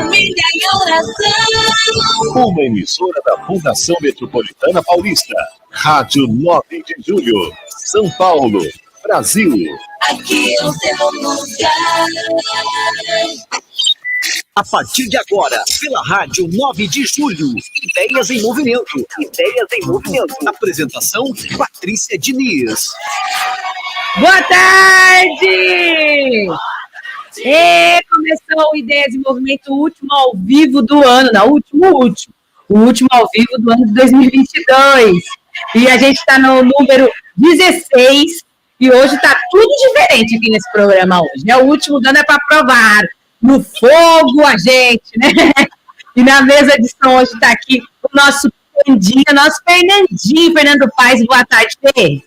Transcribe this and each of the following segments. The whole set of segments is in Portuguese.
família e oração. Uma emissora da Fundação Metropolitana Paulista. Rádio 9 de Julho. São Paulo, Brasil. Aqui é o seu lugar. A partir de agora, pela Rádio 9 de Julho, Ideias em Movimento. Ideias em Movimento. Apresentação, Patrícia Diniz. Boa tarde! Começou o Ideias em Movimento, o último ao vivo do ano, não, o último ao vivo do ano de 2022. E a gente está no número 16 e hoje está tudo diferente aqui nesse programa hoje. O último do ano é para provar. No fogo a gente, né? E na mesa de som hoje está aqui o nosso Fernandinho, Fernando Paes. Boa tarde, Fê.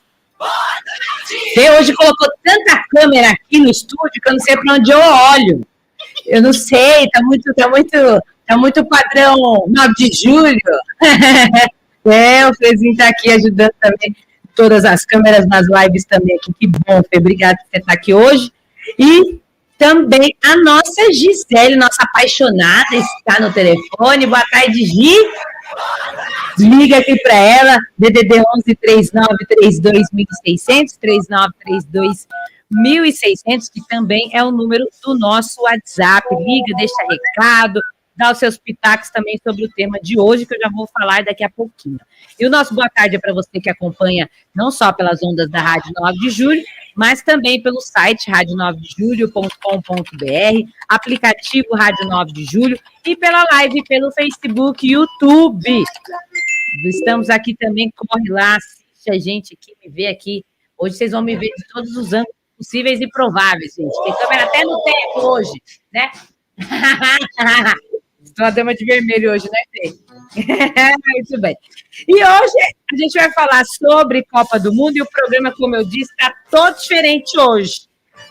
Você hoje colocou tanta câmera aqui no estúdio que eu não sei para onde eu olho. Eu não sei, tá muito padrão 9 de julho. O Fezinho tá aqui ajudando também todas as câmeras nas lives também aqui. Que bom, Fê, obrigado por você estar aqui hoje. E também a nossa Gisele, nossa apaixonada, está no telefone. Boa tarde, Gi. Liga aqui para ela, DDD 11 3932 1600, 3932 1600, que também é o número do nosso WhatsApp. Liga, deixa recado, dá os seus pitacos também sobre o tema de hoje, que eu já vou falar daqui a pouquinho. E o nosso boa tarde é para você que acompanha não só pelas ondas da Rádio 9 de Julho, mas também pelo site radio9dejulho.com.br, aplicativo Rádio 9 de Julho e pela live pelo Facebook e YouTube. Estamos aqui também, corre lá, assiste a gente aqui, me vê aqui. Hoje vocês vão me ver de todos os ângulos possíveis e prováveis, gente. Tem câmera até no teto hoje, né? Estou a dama de vermelho hoje, né, Fê? Muito bem. E hoje a gente vai falar sobre Copa do Mundo e o programa, como eu disse, está todo diferente hoje.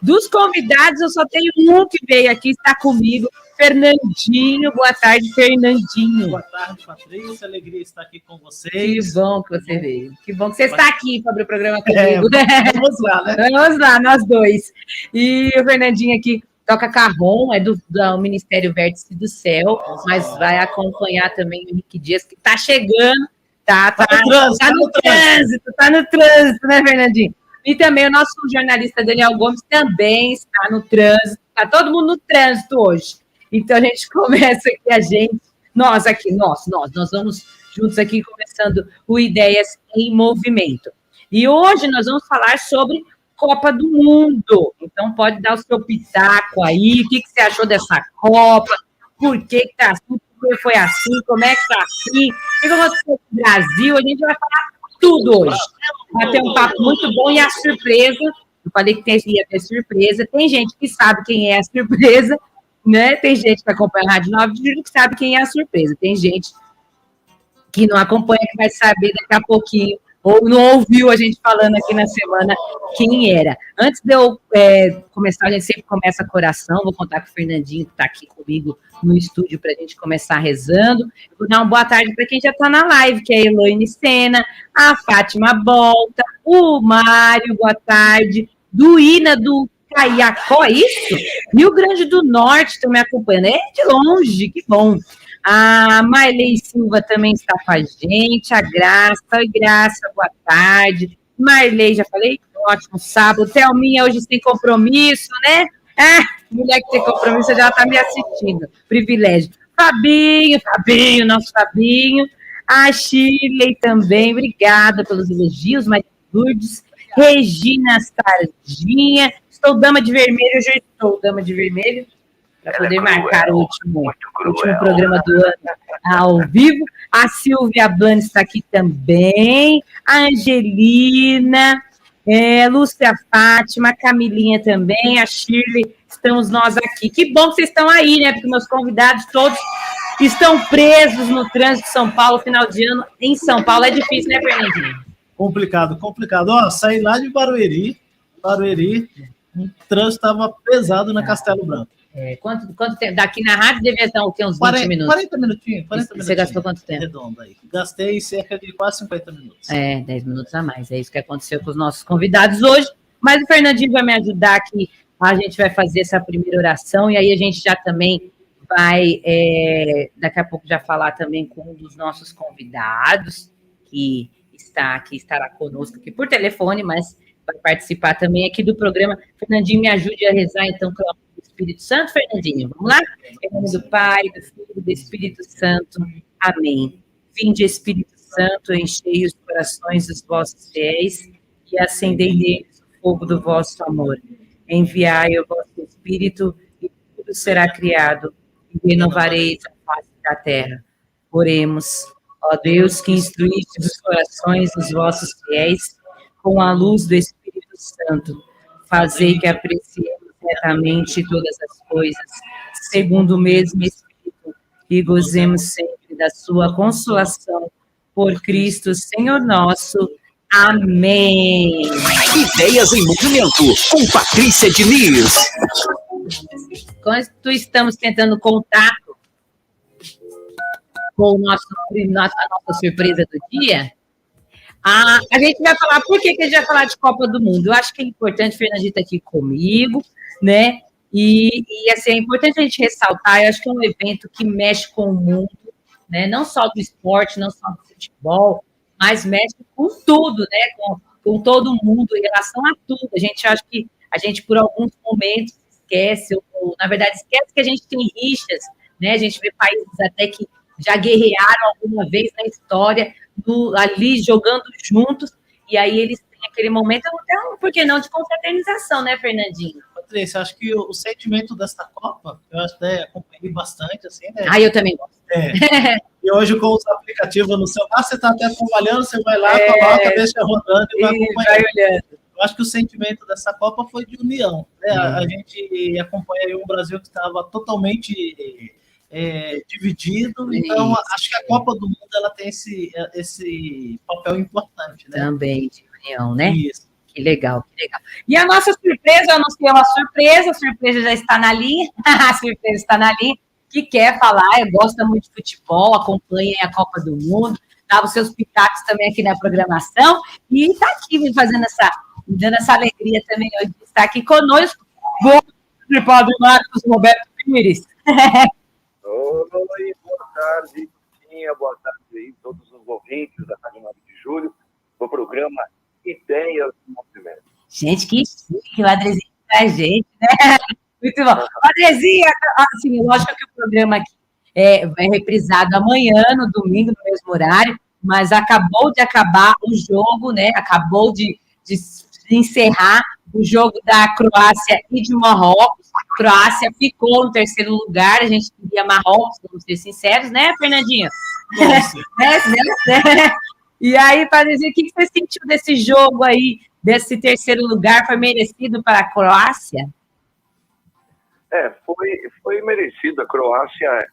Dos convidados, eu só tenho um que veio aqui, está comigo, Fernandinho. Boa tarde, Fernandinho. Boa tarde, Patrícia. Alegria estar aqui com vocês. Que bom que você veio. Que bom que você está aqui para abrir o programa comigo. Vamos lá, né? Vamos lá, nós dois. E o Fernandinho aqui toca carrom, é do Ministério Vértice do Céu, mas vai acompanhar também o Henrique Dias, que está chegando, tá no trânsito, né, Fernandinho? E também o nosso jornalista Daniel Gomes também está no trânsito, está todo mundo no trânsito hoje. Então a gente começa aqui, nós vamos juntos aqui começando o Ideias em Movimento. E hoje nós vamos falar sobre Copa do Mundo. Então, pode dar o seu pitaco aí. O que você achou dessa Copa? Por que tá assim? Por que foi assim? Como é que tá assim? O que aconteceu com o Brasil? A gente vai falar tudo hoje. Vai ter um papo muito bom e a surpresa. Eu falei que ia ter surpresa. Tem gente que sabe quem é a surpresa, né? Tem gente que acompanha a Rádio 9 de Julho que sabe quem é a surpresa. Tem gente que não acompanha, que vai saber daqui a pouquinho, ou não ouviu a gente falando aqui na semana quem era. Antes de eu começar, a gente sempre começa com oração, vou contar com o Fernandinho, que está aqui comigo no estúdio, para a gente começar rezando. Eu vou dar uma boa tarde para quem já está na live, que é a Eloine Sena, a Fátima Bolta, o Mário, boa tarde, do Ina, do Caiacó, isso? Rio Grande do Norte estão me acompanhando, é de longe, que bom. A Marley Silva também está com a gente, a Graça, oi Graça, boa tarde. Marley, já falei? Ótimo sábado. Thelminha hoje sem compromisso, né? Mulher que tem compromisso já está me assistindo. Privilégio. Fabinho, nosso Fabinho. A Shirley também, obrigada pelos elogios. Maria Lourdes, Regina Sardinha. Estou dama de vermelho, já estou dama de vermelho, para poder marcar o último programa do ano ao vivo. A Silvia Blanes está aqui também, a Angelina, Lúcia Fátima, a Camilinha também, a Shirley, estamos nós aqui. Que bom que vocês estão aí, né? Porque meus convidados todos estão presos no trânsito de São Paulo, final de ano em São Paulo. É difícil, né, Fernandinho? Complicado. Ó, saí lá de Barueri, o trânsito estava pesado na Castelo Branco. Quanto tempo? Daqui na rádio devia estar o quê? Uns 20 minutos? 40 minutinhos. Você gastou quanto tempo? Redondo aí. Gastei cerca de quase 50 minutos. 10 minutos a mais. É isso que aconteceu com os nossos convidados hoje. Mas o Fernandinho vai me ajudar aqui. A gente vai fazer essa primeira oração e aí a gente já também vai, daqui a pouco, já falar também com um dos nossos convidados, que estará conosco aqui por telefone, mas vai participar também aqui do programa. Fernandinho, me ajude a rezar, então, pelo nome do Espírito Santo. Fernandinho, vamos lá? Em nome do Pai, do Filho e do Espírito Santo. Amém. Vinde, Espírito Santo, enchei os corações dos vossos fiéis e acendei neles o fogo do vosso amor. Enviai o vosso Espírito e tudo será criado e renovareis a face da terra. Oremos. Ó Deus, que instruíste os corações dos vossos fiéis com a luz do Espírito Santo, fazei que apreciemos retamente todas as coisas, segundo o mesmo Espírito, e gozemos sempre da sua consolação, por Cristo, Senhor nosso. Amém. Ideias em Movimento, com Patrícia Diniz. Enquanto estamos tentando contato com a nossa surpresa do dia, a gente vai falar, por que a gente vai falar de Copa do Mundo? Eu acho que é importante, Fernandinho está aqui comigo, né? E assim, é importante a gente ressaltar, eu acho que é um evento que mexe com o mundo, né? Não só do esporte, não só do futebol, mas mexe com tudo, né? Com todo mundo, em relação a tudo. A gente acha que a gente, por alguns momentos, esquece, ou na verdade, esquece que a gente tem rixas, né? A gente vê países até que já guerrearam alguma vez na história, ali jogando juntos, e aí eles têm aquele momento, então, por que não, de confraternização, né, Fernandinho? Patrícia, acho que o sentimento dessa Copa, eu até acompanhei bastante, assim, né? Ah, eu também gosto. E hoje, com os aplicativos no celular, você está até trabalhando, você vai lá, coloca, deixa rodando e vai acompanhando. Vai olhando. Eu acho que o sentimento dessa Copa foi de união, né? A gente acompanha aí um Brasil que estava totalmente dividido, então acho que a Copa do Mundo ela tem esse papel importante, né? Também de união, né? Isso. Que legal, que legal. E a nossa surpresa, eu anunciei uma surpresa, a surpresa já está na linha, a surpresa está na linha, que quer falar, gosta muito de futebol, acompanha a Copa do Mundo, dá os seus pitacos também aqui na programação, e está aqui me dando essa alegria também hoje de estar aqui conosco. Bom, Padre Marcos Roberto Pires. Oi, boa tarde, boa tarde aí, todos os ouvintes da Rádio 9 de Julho, do programa Ideias em Movimento. Gente, que chique, o Andrezinho pra gente, né? Muito bom. Andrezinho, assim, lógico que o programa aqui é reprisado amanhã, no domingo, no mesmo horário, mas acabou de acabar o jogo, né? Acabou de encerrar o jogo da Croácia e de Marrocos. A Croácia ficou no terceiro lugar, a gente queria Marrocos, vamos ser sinceros, né, Fernandinho? Né? E aí, Padrezinho, o que você sentiu desse jogo aí, desse terceiro lugar? Foi merecido para a Croácia? Foi merecido. A Croácia,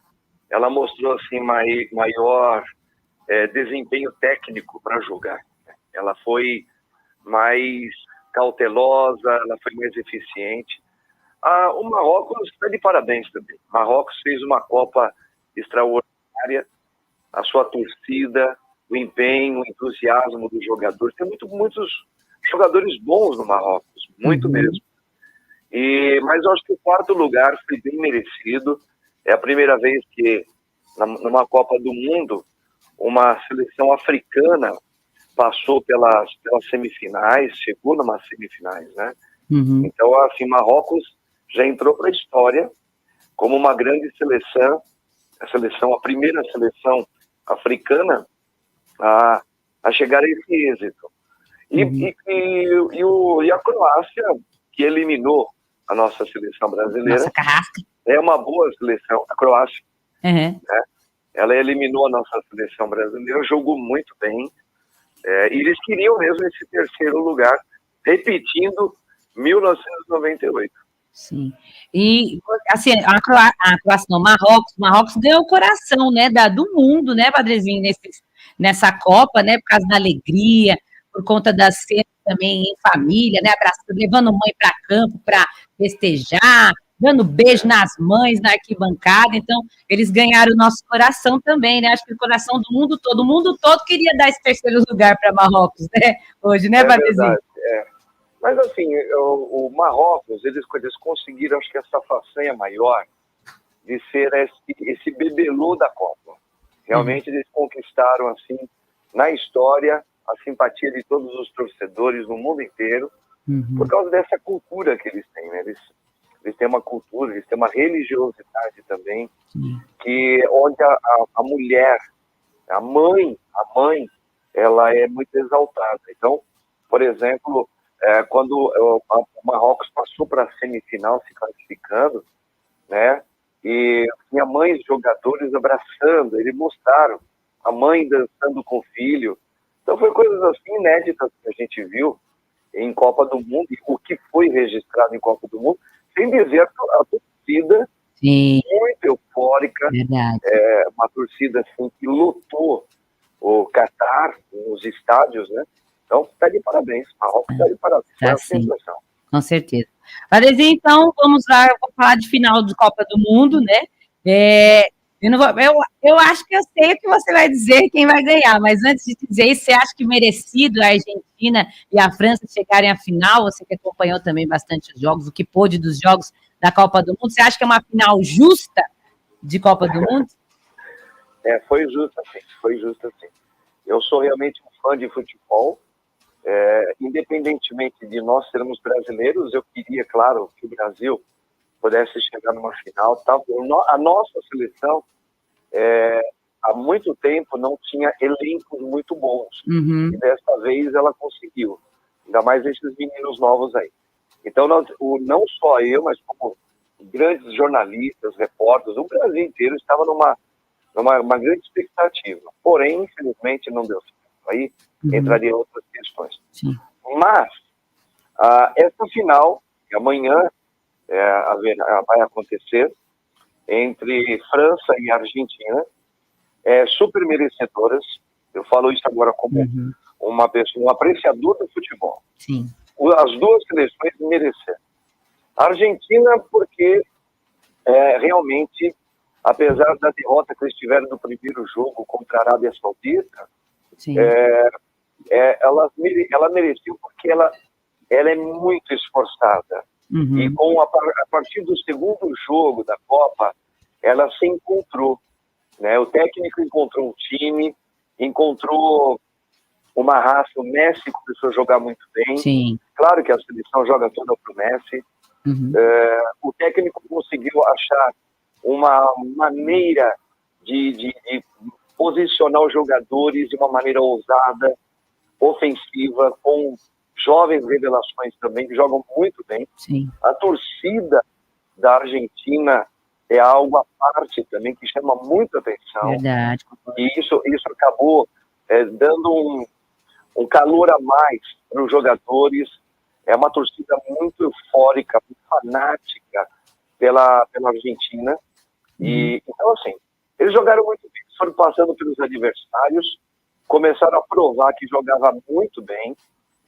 ela mostrou assim maior desempenho técnico para jogar. Ela foi mais cautelosa, ela foi mais eficiente. O Marrocos está de parabéns também. O Marrocos fez uma Copa extraordinária, a sua torcida, o empenho, o entusiasmo dos jogadores. Tem muitos jogadores bons no Marrocos, muito mesmo. Mas eu acho que o quarto lugar foi bem merecido. É a primeira vez que, numa Copa do Mundo, uma seleção africana passou pelas semifinais, chegou numas semifinais, né? Então, assim, Marrocos já entrou para a história como uma grande seleção, a primeira seleção africana a chegar a esse êxito. E a Croácia, que eliminou a nossa seleção brasileira, nossa carrasca, é uma boa seleção, a Croácia. Uhum. Né? Ela eliminou a nossa seleção brasileira, jogou muito bem, e eles queriam mesmo esse terceiro lugar, repetindo 1998. Sim. E, assim, a Croácia, não, Marrocos ganhou o coração, né, do mundo, né, Padrezinho, nessa Copa, né, por causa da alegria, por conta das cenas também em família, né, levando mãe para campo para festejar, dando beijo nas mães, na arquibancada. Então, eles ganharam o nosso coração também, né, acho que o coração do mundo todo queria dar esse terceiro lugar para Marrocos, né, hoje, né, Padrezinho? Mas, assim, o Marrocos, eles conseguiram, acho que essa façanha maior, de ser esse bebelô da Copa. Realmente eles conquistaram, assim, na história, a simpatia de todos os torcedores no mundo inteiro, por causa dessa cultura que eles têm, né? Eles têm uma cultura, eles têm uma religiosidade também, que onde a mulher, a mãe, ela é muito exaltada. Então, por exemplo, quando o Marrocos passou para a semifinal, se classificando, né? E tinha mães jogadores abraçando, eles mostraram a mãe dançando com o filho. Então, foi coisas assim inéditas que a gente viu em Copa do Mundo, e o que foi registrado em Copa do Mundo, sem dizer a torcida muito eufórica, uma torcida assim, que lotou o Catar nos estádios, né? Então, tá de parabéns. Marrocos tá de parabéns. Tá, sim. Com certeza. Varezinho, então, vamos lá, eu vou falar de final de Copa do Mundo, né? Eu acho que eu sei o que você vai dizer, quem vai ganhar, mas antes de dizer isso, você acha que merecido a Argentina e a França chegarem à final? Você que acompanhou também bastante os jogos, o que pôde dos jogos da Copa do Mundo, você acha que é uma final justa de Copa do Mundo? Foi justo assim. Eu sou realmente um fã de futebol, independentemente de nós sermos brasileiros, eu queria, claro, que o Brasil pudesse chegar numa final. Tá? A nossa seleção, há muito tempo, não tinha elencos muito bons. E dessa vez ela conseguiu. Ainda mais esses meninos novos aí. Então, não só eu, mas como grandes jornalistas, repórteres, o Brasil inteiro estava numa grande expectativa. Porém, infelizmente, não deu certo. Aí entraria outras questões. Sim. Mas, essa final, que amanhã vai acontecer, entre França e Argentina, super merecedoras. Eu falo isso agora como uma pessoa, um apreciador do futebol. Sim. As duas seleções mereceram. A Argentina, porque realmente, apesar da derrota que eles tiveram no primeiro jogo contra a Arábia Saudita, ela mereceu porque ela é muito esforçada. E a partir do segundo jogo da Copa, ela se encontrou. Né? O técnico encontrou um time, encontrou uma raça. O Messi começou a jogar muito bem. Sim. Claro que a seleção joga toda pro Messi. O técnico conseguiu achar uma maneira de posicionar os jogadores de uma maneira ousada, ofensiva, com jovens revelações também, que jogam muito bem. Sim. A torcida da Argentina é algo à parte também, que chama muita atenção. Verdade. E isso acabou dando um calor a mais para os jogadores. É uma torcida muito eufórica, muito fanática pela Argentina. E, então, assim, eles jogaram muito bem. Foram passando pelos adversários, começaram a provar que jogava muito bem.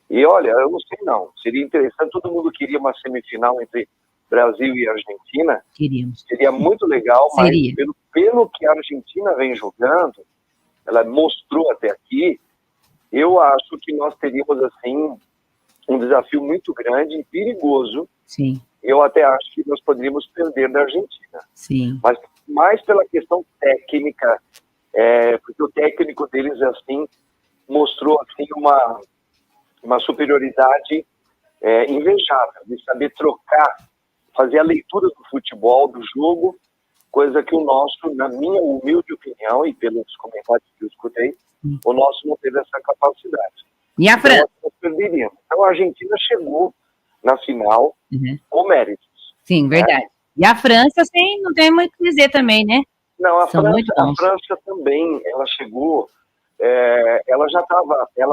E, olha, eu não sei não. Seria interessante, todo mundo queria uma semifinal entre Brasil e Argentina. Queríamos. Seria muito legal, Seria. Mas pelo que a Argentina vem jogando, ela mostrou até aqui, eu acho que nós teríamos, assim, um desafio muito grande e perigoso. Sim. Eu até acho que nós poderíamos perder da Argentina. Sim. Mas mais pela questão técnica, porque o técnico deles, assim, mostrou, assim, uma superioridade invejável, de saber trocar, fazer a leitura do futebol, do jogo, coisa que o nosso, na minha humilde opinião, e pelos comentários que eu escutei, o nosso não teve essa capacidade. E a França? Então, nós perderíamos. Então, a Argentina chegou na final com méritos. Sim, verdade. E a França, não tem muito o que dizer também, né? Não, a São França também, ela chegou, ela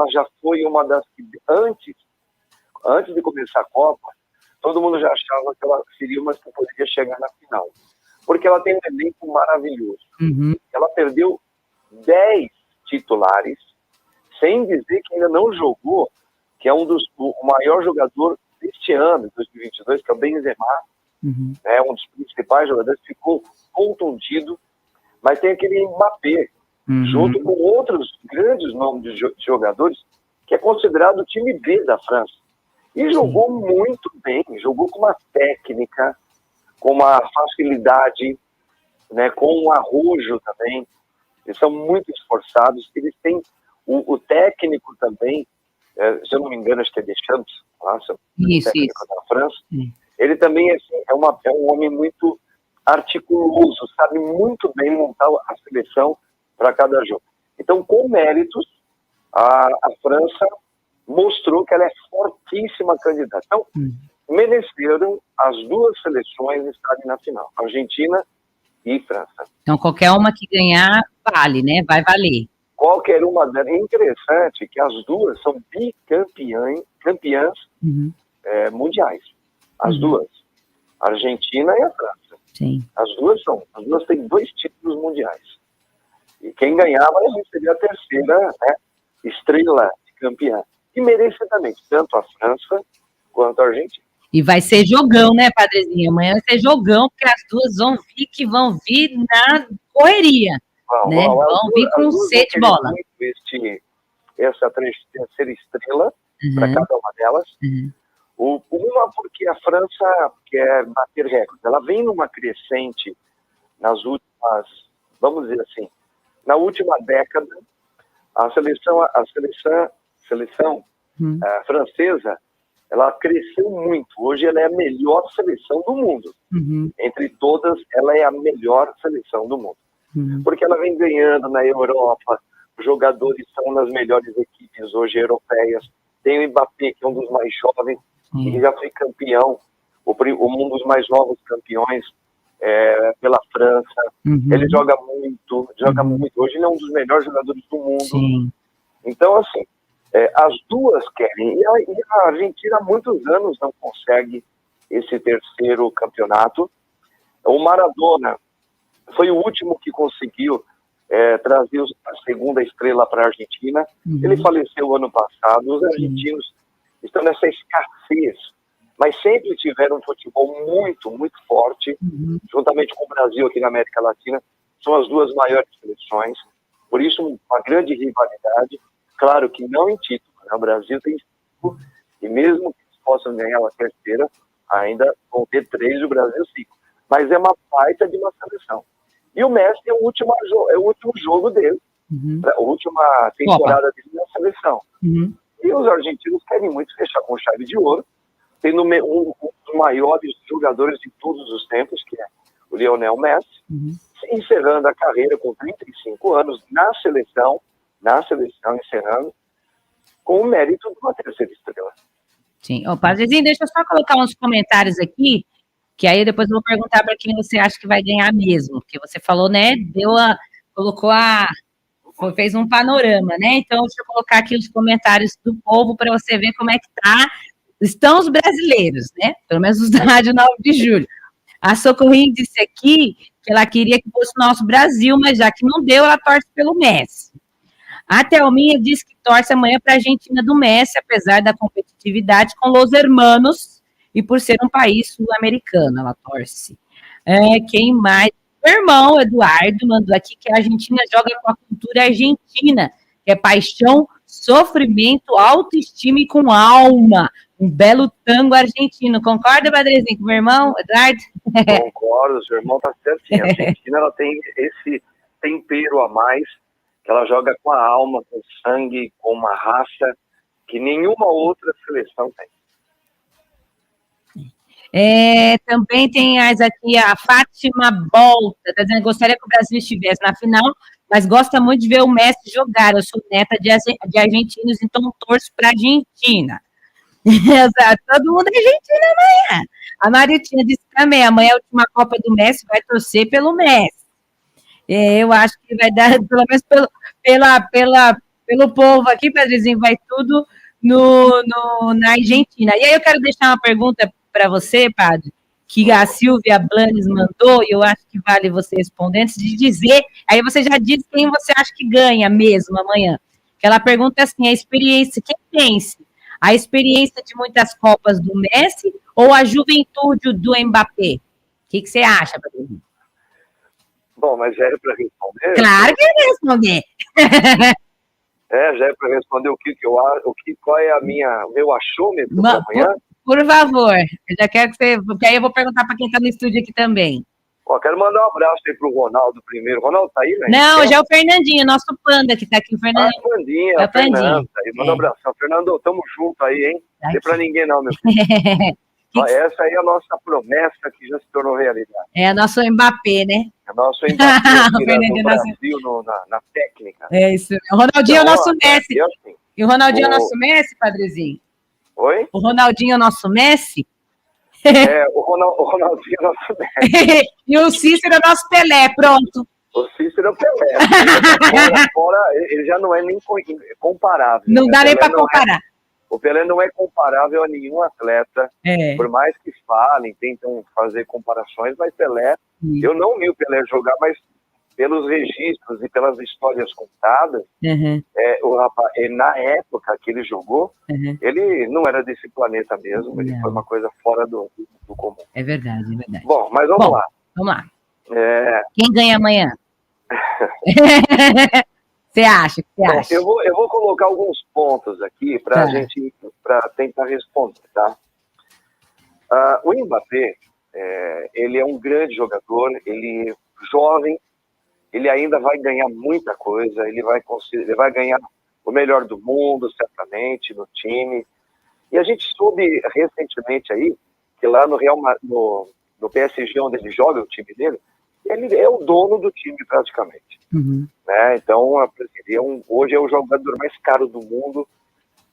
já foi uma das que, antes de começar a Copa, todo mundo já achava que ela seria uma que poderia chegar na final. Porque ela tem um elenco maravilhoso. Ela perdeu 10 titulares, sem dizer que ainda não jogou, que é o maior jogador deste ano, 2022, que é o Benzema, um dos principais jogadores, ficou contundido, mas tem aquele Mbappé, junto com outros grandes nomes de jogadores, que é considerado o time B da França. E jogou muito bem, jogou com uma técnica, com uma facilidade. né, com um arrojo também. Eles são muito esforçados. Eles têm o técnico também, se eu não me engano, acho que é Deschamps, técnico da França. Ele também assim, é um homem muito articuloso, sabe muito bem montar a seleção para cada jogo. Então, com méritos, a França mostrou que ela é fortíssima candidata. Então, mereceram as duas seleções estarem na final, Argentina e França. Então, qualquer uma que ganhar, vale, né? Vai valer. Qualquer uma delas. É interessante que as duas são campeãs mundiais. As duas. A Argentina e a França. Sim. As duas têm 2 títulos mundiais. E quem ganhava seria a terceira, né, estrela de campeã. E merecidamente, tanto a França quanto a Argentina. E vai ser jogão, né, Padrezinho? Amanhã vai ser jogão, porque as duas vão vir na correria. Vão vir com sede de bola. Essa terceira estrela para cada uma delas. Uma porque a França quer bater recordes. Ela vem numa crescente nas últimas, vamos dizer assim, na última década, a seleção francesa, ela cresceu muito. Hoje ela é a melhor seleção do mundo. Entre todas, ela é a melhor seleção do mundo. Porque ela vem ganhando na Europa, os jogadores são nas melhores equipes hoje europeias. Tem o Mbappé, que é um dos mais jovens, que já foi campeão, um dos mais novos campeões pela França. Ele joga muito. Hoje ele é um dos melhores jogadores do mundo. Sim. Então, assim, as duas querem. E a Argentina há muitos anos não consegue esse terceiro campeonato. O Maradona foi o último que conseguiu trazer a segunda estrela para a Argentina. Ele faleceu ano passado. Os argentinos estão nessa escassez, mas sempre tiveram um futebol muito, muito forte, juntamente com o Brasil aqui na América Latina. São as duas maiores seleções, por isso uma grande rivalidade. Claro que não em título, né? O Brasil tem 5, e mesmo que eles possam ganhar uma terceira, ainda vão ter 3 e o Brasil 5. Mas é uma baita de uma seleção. E o Messi é o último jogo dele, a última temporada dele na seleção. E os argentinos querem muito fechar com chave de ouro, tendo um dos maiores jogadores de todos os tempos, que é o Lionel Messi, encerrando a carreira com 35 anos na seleção, encerrando, com o mérito de uma terceira estrela. Sim. Ô, Padrezinho, deixa eu só colocar uns comentários aqui, que aí depois eu vou perguntar para quem você acha que vai ganhar mesmo, porque você falou, né, fez um panorama, né? Então, deixa eu colocar aqui os comentários do povo para você ver como é que estão os brasileiros, né? Pelo menos os da Rádio 9 de Julho. A Socorrinha disse aqui que ela queria que fosse o nosso Brasil, mas já que não deu, ela torce pelo Messi. A Thelminha disse que torce amanhã para a Argentina do Messi, apesar da competitividade com Los Hermanos e por ser um país sul-americano, ela torce. Quem mais? O irmão Eduardo mandou aqui que a Argentina joga com a cultura argentina, que é paixão, sofrimento, autoestima e com alma. Um belo tango argentino. Concorda, Padrezinho, com o meu irmão, Eduardo? Concordo, seu irmão está certinho. A Argentina ela tem esse tempero a mais, que ela joga com a alma, com sangue, com uma raça que nenhuma outra seleção tem. Também tem aqui a Fátima Bolta, está dizendo que gostaria que o Brasil estivesse na final, mas gosta muito de ver o Messi jogar. Eu sou neta de argentinos, então torço para a Argentina. Exato, todo mundo é argentino amanhã. A Maritinha disse também, amanhã é a última Copa do Messi, vai torcer pelo Messi. Eu acho que vai dar, pelo menos pelo povo aqui, Padrezinho, vai tudo na Argentina. E aí eu quero deixar uma pergunta para você, Padre, que a Silvia Blanes mandou, e eu acho que vale você responder, antes de dizer, aí você já diz quem você acha que ganha mesmo amanhã. Que ela pergunta assim, a experiência, quem pense? A experiência de muitas Copas do Messi ou a juventude do Mbappé? O que você acha, Padre? Bom, mas já era para responder? Claro que é responder. Já é para responder qual é o meu achômetro para amanhã? Por favor, eu já quero que você, porque aí eu vou perguntar para quem está no estúdio aqui também. Ó, quero mandar um abraço aí pro Ronaldo primeiro. Ronaldo tá aí, né? Não, já é o Fernandinho, nosso panda que tá aqui, o Ah, Fernandinho. Pandinha, É o Pandinha. Fernando. Tá aí. Manda um abração. Fernando, tamo junto aí, hein? Não tem pra ninguém não, meu filho. Ó, essa aí é a nossa promessa que já se tornou realidade. É nosso Mbappé, né? É nosso Mbappé O Fernandinho do é nosso- Brasil na técnica. É isso. O Ronaldinho é o Então, nosso ó, Messi. e assim, E o Ronaldinho é o o- nosso Messi, Padrezinho? Oi? O Ronaldinho é o nosso Messi? O Ronaldinho é nosso Messi. E o Cícero é o nosso Pelé, pronto. O Cícero é o Pelé. Fora, ele já não é nem comparável. Não né? dá nem Pelé pra não é- comparar. O Pelé não é comparável a nenhum atleta, É. por mais que falem, tentam fazer comparações, mas Pelé, eu não vi o Pelé jogar, mas pelos registros e pelas histórias contadas, Uhum, o rapaz, na época que ele jogou, uhum. ele não era desse planeta mesmo, ele Não. foi uma coisa fora do comum. É verdade, é verdade. Bom, mas vamos Bom, lá. Vamos lá. É, Quem ganha amanhã? Você acha? Você bom, acha? eu vou colocar alguns pontos aqui para Tá. gente para tentar responder, tá? O Mbappé, ele é um grande jogador, ele é jovem, ele ainda vai ganhar muita coisa, ele vai ganhar o melhor do mundo, certamente, no time. E a gente soube recentemente aí que lá no PSG, onde ele joga, o time dele, ele é o dono do time praticamente. Uhum. Né? Então, hoje é o jogador mais caro do mundo.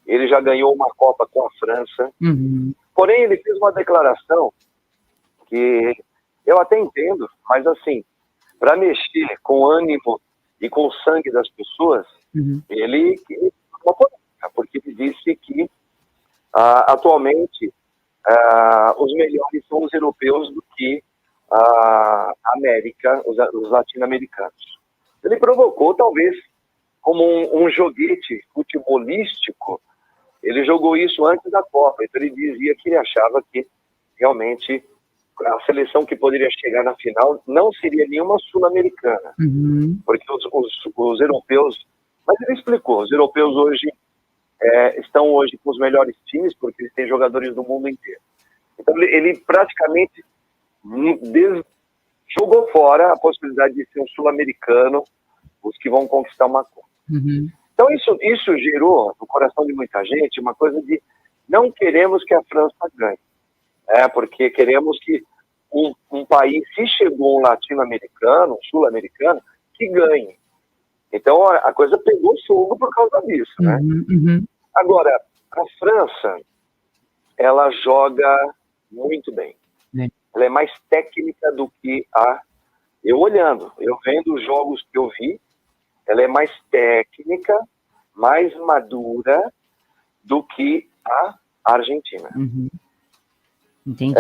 Ele já ganhou uma Copa com a França. Uhum. Porém, ele fez uma declaração que eu até entendo, mas assim, para mexer com o ânimo e com o sangue das pessoas, Uhum. ele uma polêmica, porque ele disse que atualmente os melhores são os europeus do que a América, os latino-americanos. Ele provocou, talvez, como um joguete futebolístico. Ele jogou isso antes da Copa, então ele dizia que ele achava que realmente a seleção que poderia chegar na final não seria nenhuma sul-americana, Uhum. porque os europeus, mas ele explicou, os europeus hoje estão hoje com os melhores times, porque eles têm jogadores do mundo inteiro. Então ele praticamente jogou fora a possibilidade de ser um sul-americano, os que vão conquistar uma Copa. Uhum. Então isso gerou no coração de muita gente uma coisa de não queremos que a França ganhe, porque queremos que um país, se chegou um latino-americano, um sul-americano, que ganhe. Então a coisa pegou fogo por causa disso, né? Uhum. Agora, a França, ela joga muito bem. É. Ela é mais técnica do que eu vendo os jogos que eu vi, ela é mais técnica, mais madura do que a Argentina. Uhum. Entendi.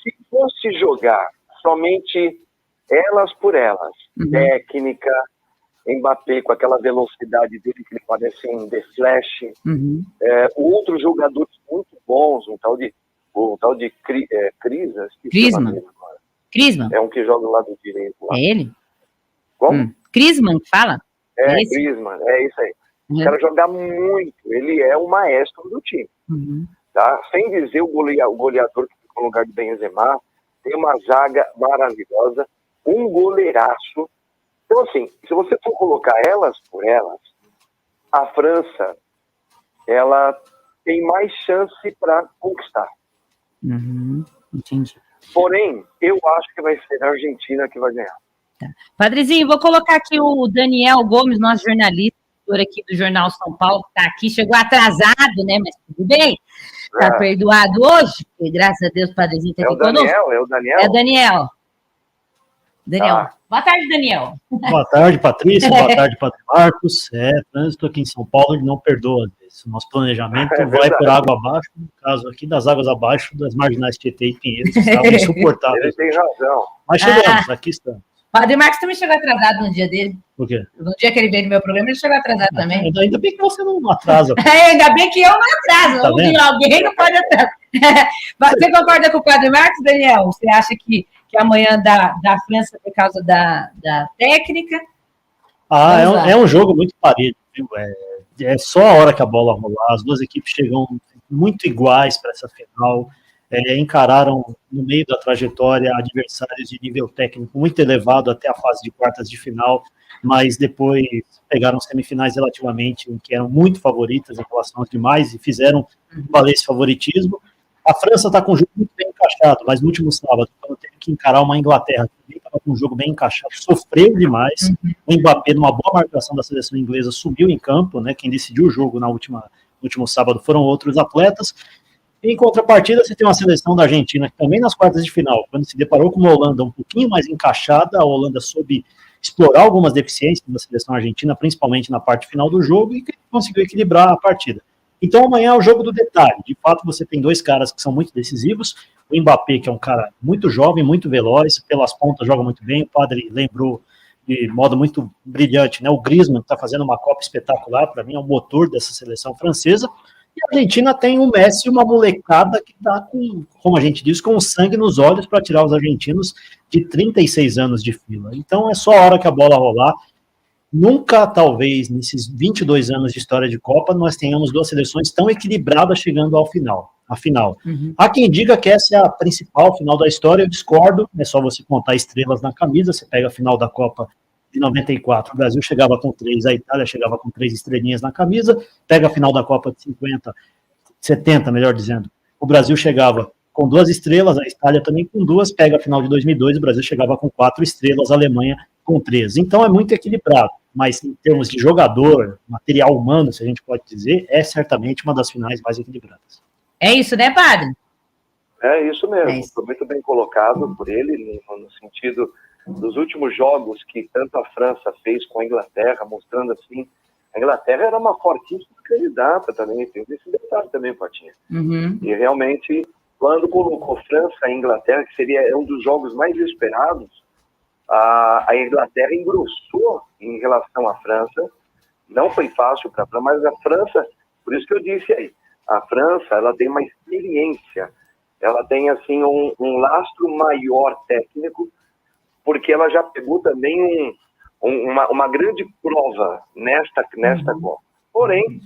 Se fosse jogar somente elas por elas, Uhum. técnica, Mbappé com aquela velocidade dele que ele parece um The Flash, Uhum. outros jogadores muito bons, um tal de Crisas, Griezmann. Griezmann? é um que joga do lado direito lá. É ele? Como? Griezmann que fala? É esse? Griezmann, é isso aí. Uhum. O cara joga muito, ele é o maestro do time, Uhum. tá? Sem dizer o goleador que fica no lugar de Benzema, tem uma zaga maravilhosa, um goleiraço. Então, assim, se você for colocar elas por elas, a França, ela tem mais chance para conquistar. Uhum. Entendi. Porém, eu acho que vai ser a Argentina que vai ganhar. Padrezinho, vou colocar aqui o Daniel Gomes, nosso jornalista aqui do Jornal São Paulo, que está aqui, chegou atrasado, né? Mas tudo bem. Está perdoado hoje, porque graças a Deus o Padrezinho está aqui conosco. É o Daniel? É o Daniel. Daniel. Tá. Boa tarde, Daniel. Boa tarde, Patrícia. Boa tarde, Padre Marcos. Trânsito aqui em São Paulo, ele não perdoa. O nosso planejamento vai por água abaixo, no caso aqui das águas abaixo, das marginais Tietê e Pinheiros, que estavam Ele insuportáveis. tem razão. Mas chegamos, aqui estamos. Padre Marcos também chegou atrasado no dia dele. Por quê? No dia que ele veio no meu programa, ele chegou atrasado também. Ainda bem que você não atrasa. Ainda bem que eu não atraso. Tá vendo? Alguém não pode atrasar. Você concorda com o Padre Marcos, Daniel? Você acha que amanhã da França por causa da técnica? É um jogo muito parelho, viu? É só a hora que a bola rolar, as duas equipes chegam muito iguais para essa final. encararam no meio da trajetória adversários de nível técnico muito elevado até a fase de quartas de final, mas depois pegaram semifinais relativamente em que eram muito favoritas em relação aos demais e fizeram valer esse favoritismo. A França está com um jogo muito bem encaixado, mas no último sábado, quando teve que encarar uma Inglaterra que também estava com um jogo bem encaixado, sofreu demais. O Mbappé, numa boa marcação da seleção inglesa, subiu em campo, né? Quem decidiu o jogo no último sábado foram outros atletas. Em contrapartida, você tem uma seleção da Argentina que também nas quartas de final, quando se deparou com uma Holanda um pouquinho mais encaixada, a Holanda soube explorar algumas deficiências da seleção argentina, principalmente na parte final do jogo, e conseguiu equilibrar a partida. Então amanhã é o jogo do detalhe. De fato, você tem dois caras que são muito decisivos. O Mbappé, que é um cara muito jovem, muito veloz, pelas pontas joga muito bem. O Padre lembrou de modo muito brilhante, né? O Griezmann está fazendo uma Copa espetacular, para mim é o motor dessa seleção francesa. E a Argentina tem o Messi, uma molecada que está com, como a gente diz, com o sangue nos olhos para tirar os argentinos de 36 anos de fila. Então é só a hora que a bola rolar. Nunca, talvez, nesses 22 anos de história de Copa, nós tenhamos duas seleções tão equilibradas chegando ao final. Há quem diga que essa é a principal final da história, eu discordo, é só você contar estrelas na camisa, você pega a final da Copa de 94, o Brasil chegava com 3, a Itália chegava com 3 estrelinhas na camisa, pega a final da Copa de 70, melhor dizendo, o Brasil chegava com 2 estrelas, a Itália também com 2, pega a final de 2002, o Brasil chegava com 4 estrelas, a Alemanha com 3. Então é muito equilibrado, mas em termos de jogador, material humano, se a gente pode dizer, é certamente uma das finais mais equilibradas. É isso, né, Padre? É isso mesmo, É isso. foi muito bem colocado por ele, no sentido dos últimos jogos que tanto a França fez com a Inglaterra, mostrando assim, a Inglaterra era uma fortíssima candidata também, tem esse detalhe também, Patinha. E realmente, quando colocou França e Inglaterra, que seria um dos jogos mais esperados, a Inglaterra engrossou em relação à França, não foi fácil para a França, mas a França, por isso que eu disse aí, a França, ela tem uma experiência, ela tem assim um lastro maior técnico, porque ela já pegou também uma grande prova nesta Copa. Porém,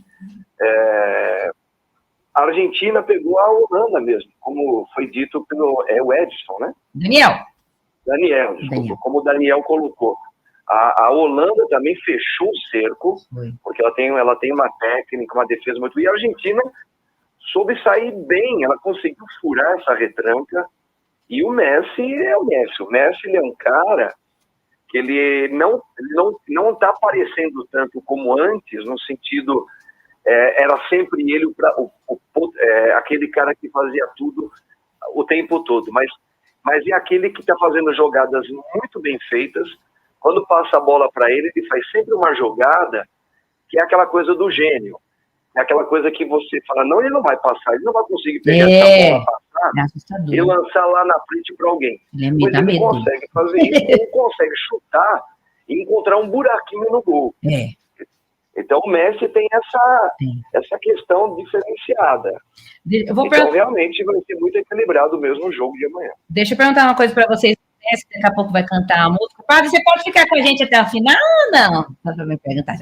a Argentina pegou a Holanda mesmo, como foi dito pelo o Edson, né? Daniel, desculpa, como o Daniel colocou. A Holanda também fechou o cerco, porque ela tem uma técnica, uma defesa muito... E a Argentina soube sair bem, ela conseguiu furar essa retranca. E o Messi é o Messi. O Messi, ele é um cara que ele não está aparecendo tanto como antes, no sentido... era sempre ele aquele cara que fazia tudo o tempo todo. Mas é aquele que está fazendo jogadas muito bem feitas. Quando passa a bola para ele, ele faz sempre uma jogada que é aquela coisa do gênio. É aquela coisa que você fala, não, ele não vai passar, ele não vai conseguir pegar essa bola, passar e lançar lá na frente para alguém. Pois ele consegue fazer isso, ele consegue chutar e encontrar um buraquinho no gol. Então o Messi tem essa questão diferenciada. Então realmente vai ser muito equilibrado mesmo o jogo de amanhã. Deixa eu perguntar uma coisa para vocês. Daqui a pouco vai cantar a música. Padre, você pode ficar com a gente até o final ou não? Só para me perguntar.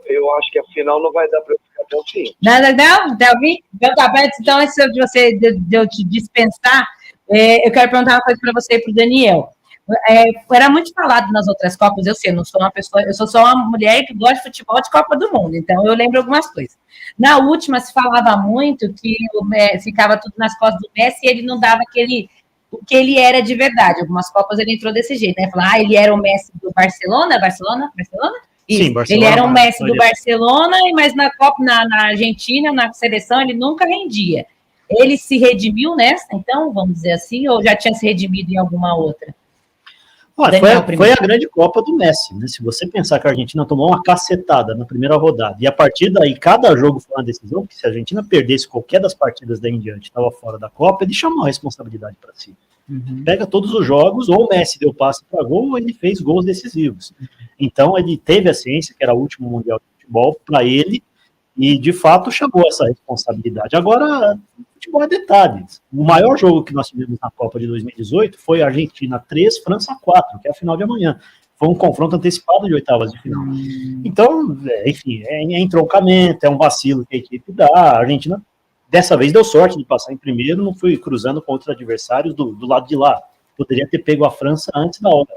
Eu acho que a final não vai dar para eu ficar até o fim. Não? Até o fim? Então tá bem. Então, antes de eu te dispensar, eu quero perguntar uma coisa para você e para o Daniel. Era muito falado nas outras Copas, eu sei, eu não sou uma pessoa, eu sou só uma mulher que gosta de futebol de Copa do Mundo, então eu lembro algumas coisas. Na última se falava muito que ficava tudo nas costas do Messi e ele não dava o que ele era de verdade. Algumas Copas ele entrou desse jeito, né? Falar, ele era o Messi do Barcelona? Isso. Sim, Barcelona. Ele era o Messi do Barcelona, mas na Copa, na Argentina, na seleção, ele nunca rendia. Ele se redimiu nessa, então, vamos dizer assim, ou já tinha se redimido em alguma outra? Olha, foi a grande Copa do Messi, né? Se você pensar que a Argentina tomou uma cacetada na primeira rodada, e a partir daí cada jogo foi uma decisão, porque se a Argentina perdesse qualquer das partidas daí em diante, estava fora da Copa, ele chamou a responsabilidade para si. Pega todos os jogos, ou o Messi deu passe para gol, ou ele fez gols decisivos. Então ele teve a ciência, que era o último Mundial de Futebol, para ele, e de fato chamou essa responsabilidade. Agora, futebol é detalhes. O maior jogo que nós tivemos na Copa de 2018 foi Argentina 3, França 4, que é a final de amanhã. Foi um confronto antecipado de oitavas de final. Então, enfim, é entroncamento, é um vacilo que a equipe dá. A Argentina Dessa vez deu sorte de passar em primeiro, não fui cruzando com outros adversários do lado de lá. Poderia ter pego a França antes da hora.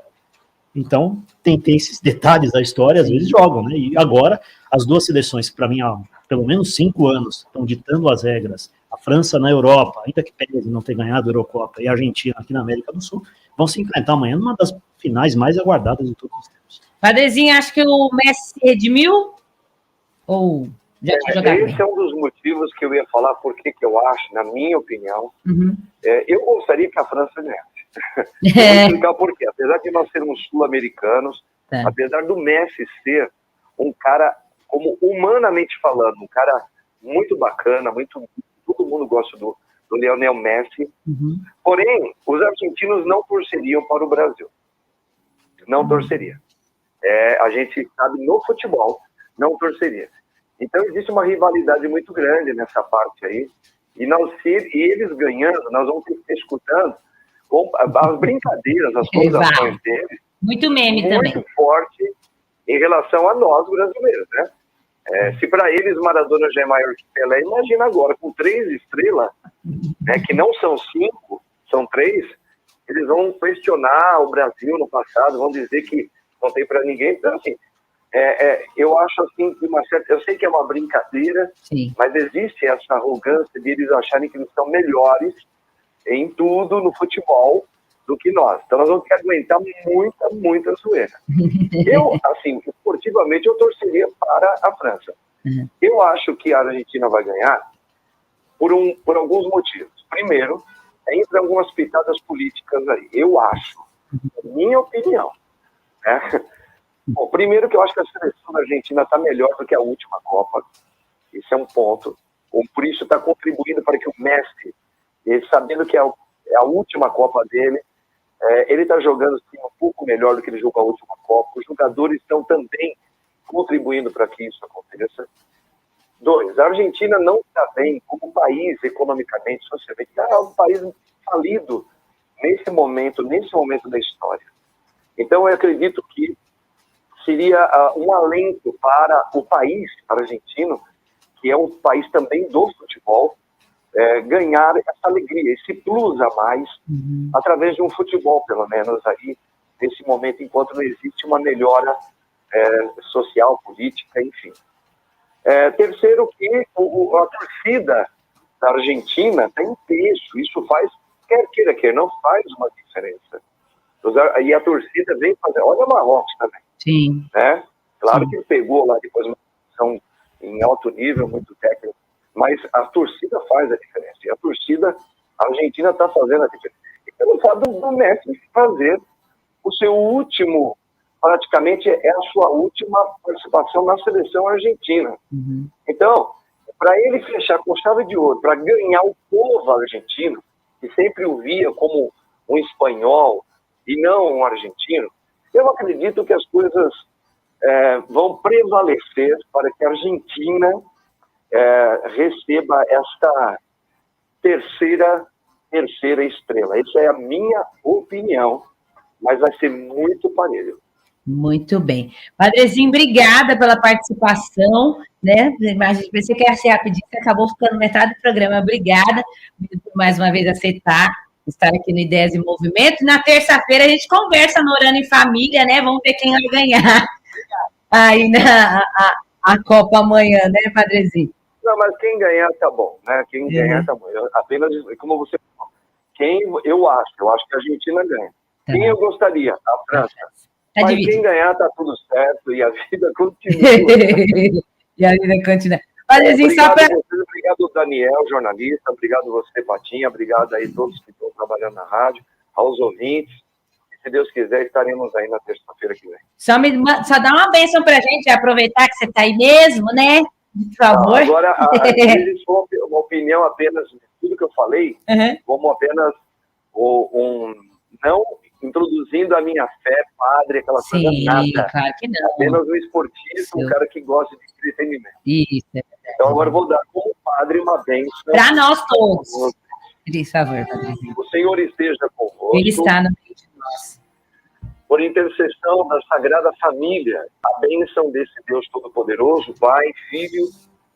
Então, tem esses detalhes da história, às vezes jogam, né? E agora, as duas seleções, para mim, há pelo menos 5 anos, estão ditando as regras. A França na Europa, ainda que pese não ter ganhado a Eurocopa, e a Argentina aqui na América do Sul, vão se enfrentar amanhã numa das finais mais aguardadas de todos os tempos. Padrezinho, acho que o Messi se redimiu? Ou já tinha jogado bem? Esse é um dos motivos que eu ia falar, porque que eu acho, na minha opinião, Uhum. eu gostaria que a França ganhasse. Vou explicar por quê. Apesar de nós sermos sul-americanos, Tá. apesar do Messi ser um cara, como humanamente falando, um cara muito bacana, todo mundo gosta do Lionel Messi, Uhum. porém, os argentinos não torceriam para o Brasil. Não torceria. A gente sabe, no futebol, não torceria. Então, existe uma rivalidade muito grande nessa parte aí, e eles ganhando, nós vamos ter que estar escutando as brincadeiras, as acusações deles, Muito meme muito também. forte em relação a nós brasileiros, né? Se para eles Maradona já é maior que Pelé, imagina agora, com 3 estrelas, né, que não são 5, são 3, eles vão questionar o Brasil no passado, vão dizer que não tem para ninguém. Então, assim, eu acho assim, que eu sei que é uma brincadeira, Sim. mas existe essa arrogância de eles acharem que eles são melhores em tudo no futebol do que nós. Então nós vamos ter que aguentar muita zoeira. Eu, assim, esportivamente, eu torceria para a França. Uhum. Eu acho que a Argentina vai ganhar por alguns motivos. Primeiro, entre algumas pitadas políticas aí. Eu acho, minha opinião, né? Bom, primeiro que eu acho que a seleção da Argentina está melhor do que a última Copa. Isso é um ponto. Por isso está contribuindo para que o Messi, ele, sabendo que é a última Copa dele, ele está jogando sim, um pouco melhor do que ele jogou a última Copa. Os jogadores estão também contribuindo para que isso aconteça. 2, a Argentina não está bem como país, economicamente, socialmente. É um país falido nesse momento da história. Então, eu acredito que seria um alento para o país argentino, que é um país também do futebol, ganhar essa alegria, esse plus a mais, através de um futebol, pelo menos, aí, nesse momento, enquanto não existe uma melhora social, política, enfim. Terceiro, que a torcida da Argentina tem peso, isso faz, quer queira, quer não, faz uma diferença. E a torcida vem fazer, olha o Marrocos também. Sim. Né? Claro Sim. que ele pegou lá depois uma posição em alto nível, muito técnico, mas a torcida faz a diferença. E a torcida argentina está fazendo a diferença. E pelo fato do Messi fazer o seu último, praticamente é a sua última participação na seleção argentina. Uhum. Então, para ele fechar com chave de ouro, para ganhar o povo argentino, que sempre o via como um espanhol e não um argentino, eu acredito que as coisas vão prevalecer para que a Argentina receba esta terceira estrela. Essa é a minha opinião, mas vai ser muito parelho. Muito bem. Padrezinho, obrigada pela participação, né? Mas pensei que ia ser rapidinho, você acabou ficando metade do programa. Obrigada por mais uma vez aceitar estar aqui no Ideias em Movimento. Na terça-feira a gente conversa no Orando em Família, né? Vamos ver quem vai ganhar aí a Copa amanhã, né, Padrezinho? Não, mas quem ganhar tá bom, né? Quem ganhar tá bom. Apenas, como você falou, eu acho que a Argentina ganha. Quem eu gostaria? A França. Mas quem ganhar tá tudo certo e a vida continua. E a vida continua. Padrezinho, obrigado a vocês, obrigado Daniel, jornalista, obrigado você, Patinha, obrigado aí todos que estão trabalhando na rádio, aos ouvintes. Se Deus quiser, estaremos aí na terça-feira que vem. Só dá uma bênção pra gente, aproveitar que você tá aí mesmo, né? Por favor. Agora, se for uma opinião apenas de tudo que eu falei, como apenas não introduzindo a minha fé, padre, aquela coisa nada. Claro que não. Apenas um esportista, um cara que gosta de entretenimento. Isso. Então agora eu vou dar como padre uma bênção. Para nós todos. Por favor, padrezinho. O Senhor esteja convosco. Ele está no meio de nós. Por intercessão da Sagrada Família, a bênção desse Deus Todo-Poderoso, Pai, Filho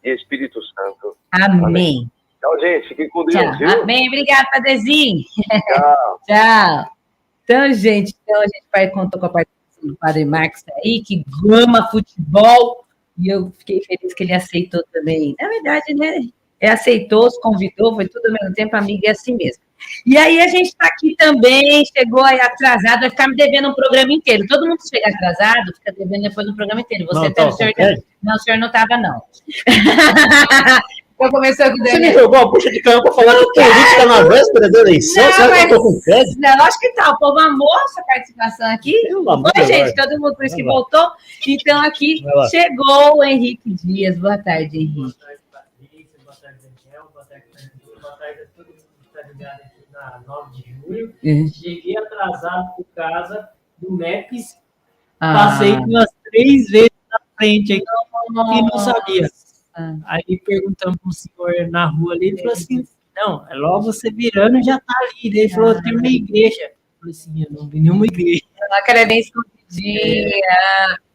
e Espírito Santo. Amém. Tchau, gente. Fiquem com Deus, Tchau. viu? Amém. Obrigada, Padrezinho. Tchau. Tchau. Então, a gente contou com a participação do Padre Marcos aí, que ama futebol, e eu fiquei feliz que ele aceitou também. Na verdade, né? Ele aceitou, se convidou, foi tudo ao mesmo tempo, amiga, é assim mesmo. E aí a gente está aqui também, chegou aí atrasado, vai ficar me devendo um programa inteiro. Todo mundo chega atrasado, fica devendo depois um programa inteiro. Você Não, o senhor, não, o senhor não estava, não. Eu comecei com o Você me jogou a bucha de canhão para falar de política na véspera da eleição? Não, Será que eu mas- tô com crédito? Não, acho que tá. O povo amou a sua participação aqui. Pelo amor Oi, de gente, Deus. todo mundo por isso que Vai lá. voltou. Então, aqui Vai lá. chegou o Henrique Dias. Boa tarde, Henrique. Boa tarde, Patrícia. Boa tarde, Daniel. Boa tarde, Fernandinho. Boa tarde a todo mundo que está ligado aqui na 9 de julho. Cheguei atrasado por causa do MEPS. Passei umas 3 vezes na frente aqui e não sabia. Aí perguntamos para um senhor na rua ali, ele falou assim, não, é logo você virando já tá ali. Daí ele falou, tem uma igreja. Eu falei assim, eu não vi nenhuma igreja. Ela quer bem escondidinha.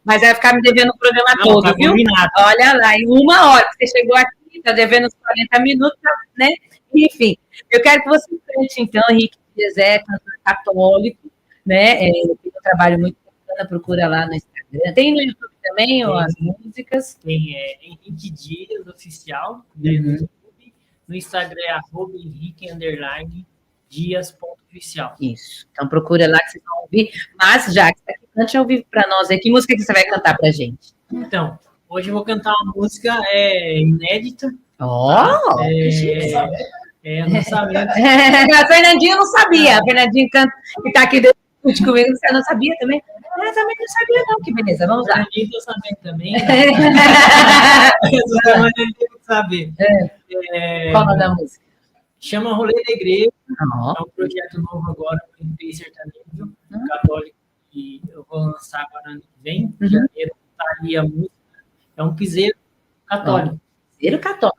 Mas vai ficar me devendo o programa Não, todo, tá viu? combinado. Olha lá, em 1 hora que você chegou aqui, tá devendo uns 40 minutos, né? Enfim, eu quero que você cante, então, Henrique Dias é cantor católico, né? Ele tem um trabalho muito bacana, procura lá no Instagram. Tem no YouTube também, Tem. ó, as músicas. Tem Henrique Dias, oficial, no YouTube. No Instagram é @Henrique_Dias.oficial. Isso. Então procura lá que vocês vão ouvir. Mas já que você está aqui, cante ao vivo para nós aí. Que música que você vai cantar pra gente? Então, hoje eu vou cantar uma música inédita. Ó! Lançamento. A Fernandinha não sabia. A Fernandinha que está aqui discute comigo, você não sabia também? Eu também não sabia, não. Que beleza, vamos lá. Eu tô sabendo também. Mas eu tenho que saber. Qual o nome da música? Chama Rolê da Igreja. Ó. É um projeto novo agora, um MP sertanejo, católico, que eu vou lançar agora ano que vem. Em janeiro, tá ali a música. É um piseiro católico. Piseiro católico.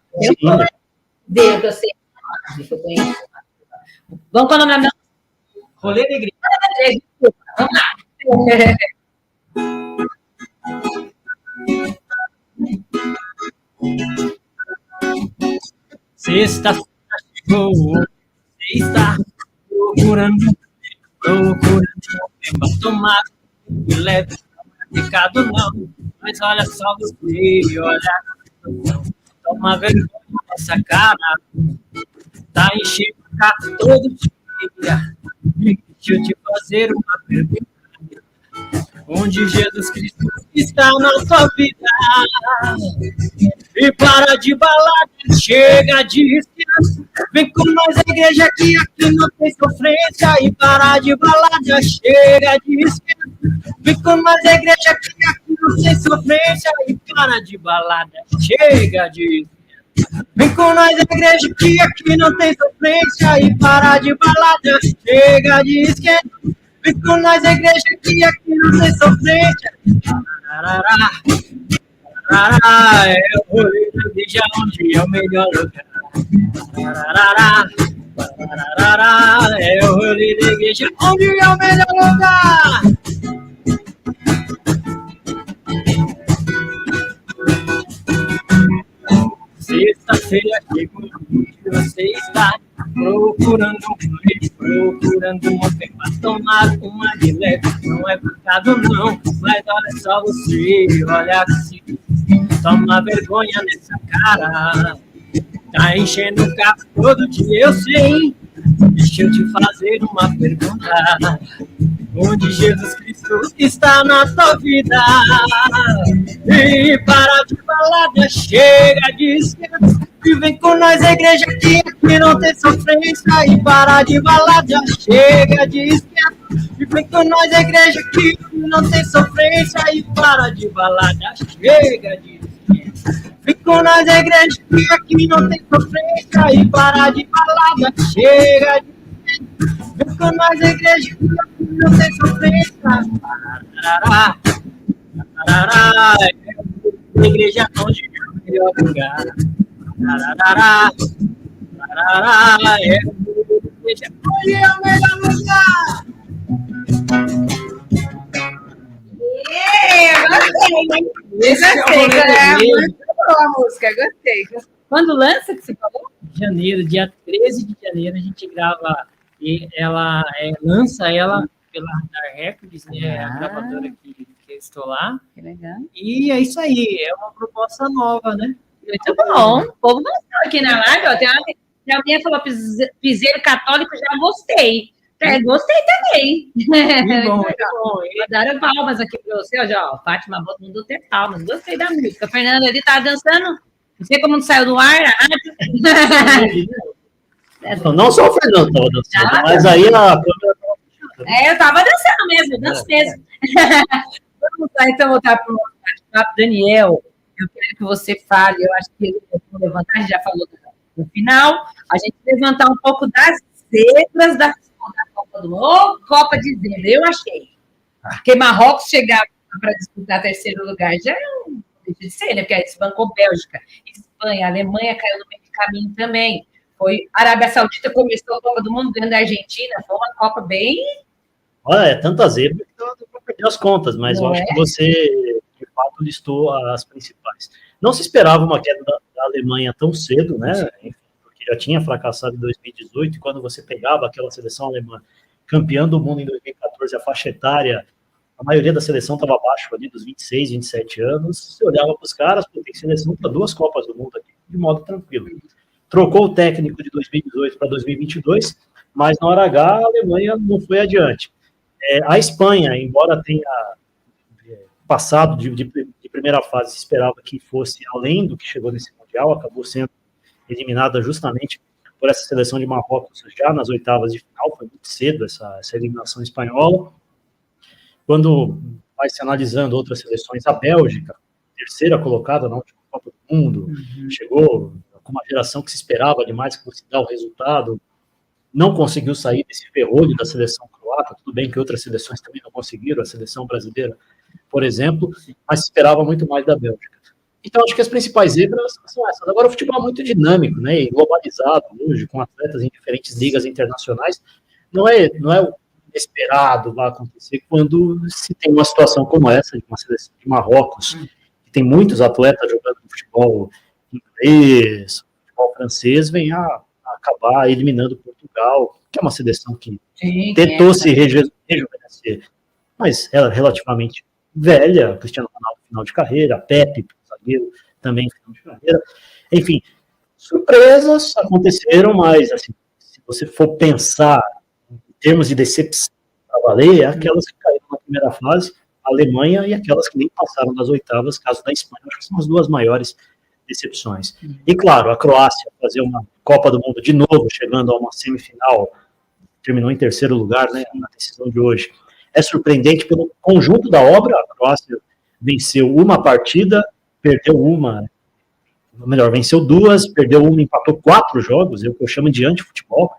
Deus, eu sei. Deixa eu conhecer. Vamos com o nome da música? Rolê da Igreja. Desculpa, vamos lá. Sexta-feira chegou, você está procurando pra tomar e leve, não é pecado não, mas olha só você, olha, toma vergonha nessa cara, tá enchendo o carro todo dia, deixa eu te fazer uma pergunta. Onde Jesus Cristo está na tua vida? E para de balada, chega de esquema. Vem com nós, a igreja, que aqui não tem sofrência. E para de balada, chega de esquema. Vem com nós, a igreja, que aqui não tem sofrência. E para de balada, chega de esquema. Vem com nós, a igreja, que aqui não tem sofrência. E para de balada, chega de esquema. Vem com nós, a igreja, que aqui não tem sofrência. É o rolê da igreja onde é o melhor lugar. É o rolê da igreja onde é o melhor lugar. Sexta-feira chegou, você está procurando um homem pra tomar uma de leve. Não é pecado não, mas olha só você, olha assim, toma vergonha nessa cara. Tá enchendo o carro todo dia, eu sei. Deixa eu te fazer uma pergunta. Onde Jesus Cristo está na tua vida? E para de balada, chega de esquema. E vem com nós, a igreja, que aqui não tem sofrência. E para de balada, chega de esquema. E vem com nós, a igreja, que aqui não tem sofrência. E para de balada, chega de esquema. Vem com nós, a igreja, que aqui não tem sofrência. E para de balada, chega de esquema. Vem com nós, a igreja, que aqui não tem sofrência. É a igreja onde é o melhor lugar. É a igreja onde é o melhor lugar. Gostei. Gostei. Muito boa a música, gostei. Quando lança que você falou? janeiro, dia 13 de janeiro, a gente grava, e ela lança ela pela Radar Records, né? A gravadora que eu estou lá. Que legal. E é isso aí, é uma proposta nova, né? Muito bom. O povo gostou aqui na live, ó. Tem a minha falou piseiro católico, já gostei. Gostei também. Que bom, que bom. Mandaram palmas aqui para você, ó. Fátima Boto mandou ter palmas. Gostei da música. A Fernanda ali tá dançando. Não sei como não saiu do ar. Não só o Fernando estava dançando, mas aí a câmera estava. Eu tava dançando mesmo, danço mesmo. Vamos lá, então, voltar para o bate-papo. Daniel, eu quero que você fale. Eu acho que eu vou levantar, a gente já falou no final. A gente levantar um pouco das zebras da Copa do Mundo. Copa de zebra, eu achei. Porque Marrocos chegar para disputar terceiro lugar já não deixa de ser, né? Porque aí desbancou Bélgica, Espanha, Alemanha caiu no meio do caminho também. Foi Arábia Saudita começou a Copa do Mundo ganhando a Argentina. Foi uma Copa bem. Olha, é tanta zebra que eu vou perder as contas, mas eu acho que você, de fato, listou as principais. Não se esperava uma queda da Alemanha tão cedo, né? Porque já tinha fracassado em 2018, e quando você pegava aquela seleção alemã campeã do mundo em 2014, a faixa etária, a maioria da seleção estava abaixo ali dos 26, 27 anos, você olhava para os caras, tem seleção para 2 Copas do Mundo aqui, de modo tranquilo. Trocou o técnico de 2018 para 2022, mas na hora H a Alemanha não foi adiante. A Espanha, embora tenha passado de primeira fase, se esperava que fosse além do que chegou nesse Mundial, acabou sendo eliminada justamente por essa seleção de Marrocos já nas oitavas de final, foi muito cedo essa eliminação espanhola. Quando vai se analisando outras seleções, a Bélgica, terceira colocada na última Copa do Mundo, chegou com uma geração que se esperava demais que fosse dar o resultado, não conseguiu sair desse ferrolho da seleção croata, tudo bem que outras seleções também não conseguiram, a seleção brasileira, por exemplo, mas se esperava muito mais da Bélgica. Então, acho que as principais zebras são essas. Agora, o futebol é muito dinâmico, né, e globalizado hoje, com atletas em diferentes ligas internacionais, não é o esperado vai acontecer quando se tem uma situação como essa, de uma seleção de Marrocos, que tem muitos atletas jogando futebol inglês, futebol francês, vem a acabar eliminando Portugal, que é uma seleção que tentou se rejuvenescer, mas ela é relativamente velha, Cristiano Ronaldo final de carreira, Pepe, zagueiro, também final de carreira, enfim, surpresas aconteceram, mas assim, se você for pensar em termos de decepção para valer, aquelas que caíram na primeira fase, a Alemanha, e aquelas que nem passaram das oitavas, caso da Espanha, acho que são as 2 maiores decepções. E claro, a Croácia fazer uma Copa do Mundo de novo, chegando a uma semifinal, terminou em terceiro lugar, né, na decisão de hoje. É surpreendente pelo conjunto da obra. A Croácia venceu uma partida, perdeu uma, melhor, venceu 2, perdeu uma, empatou 4 jogos, é o que eu chamo de antifutebol.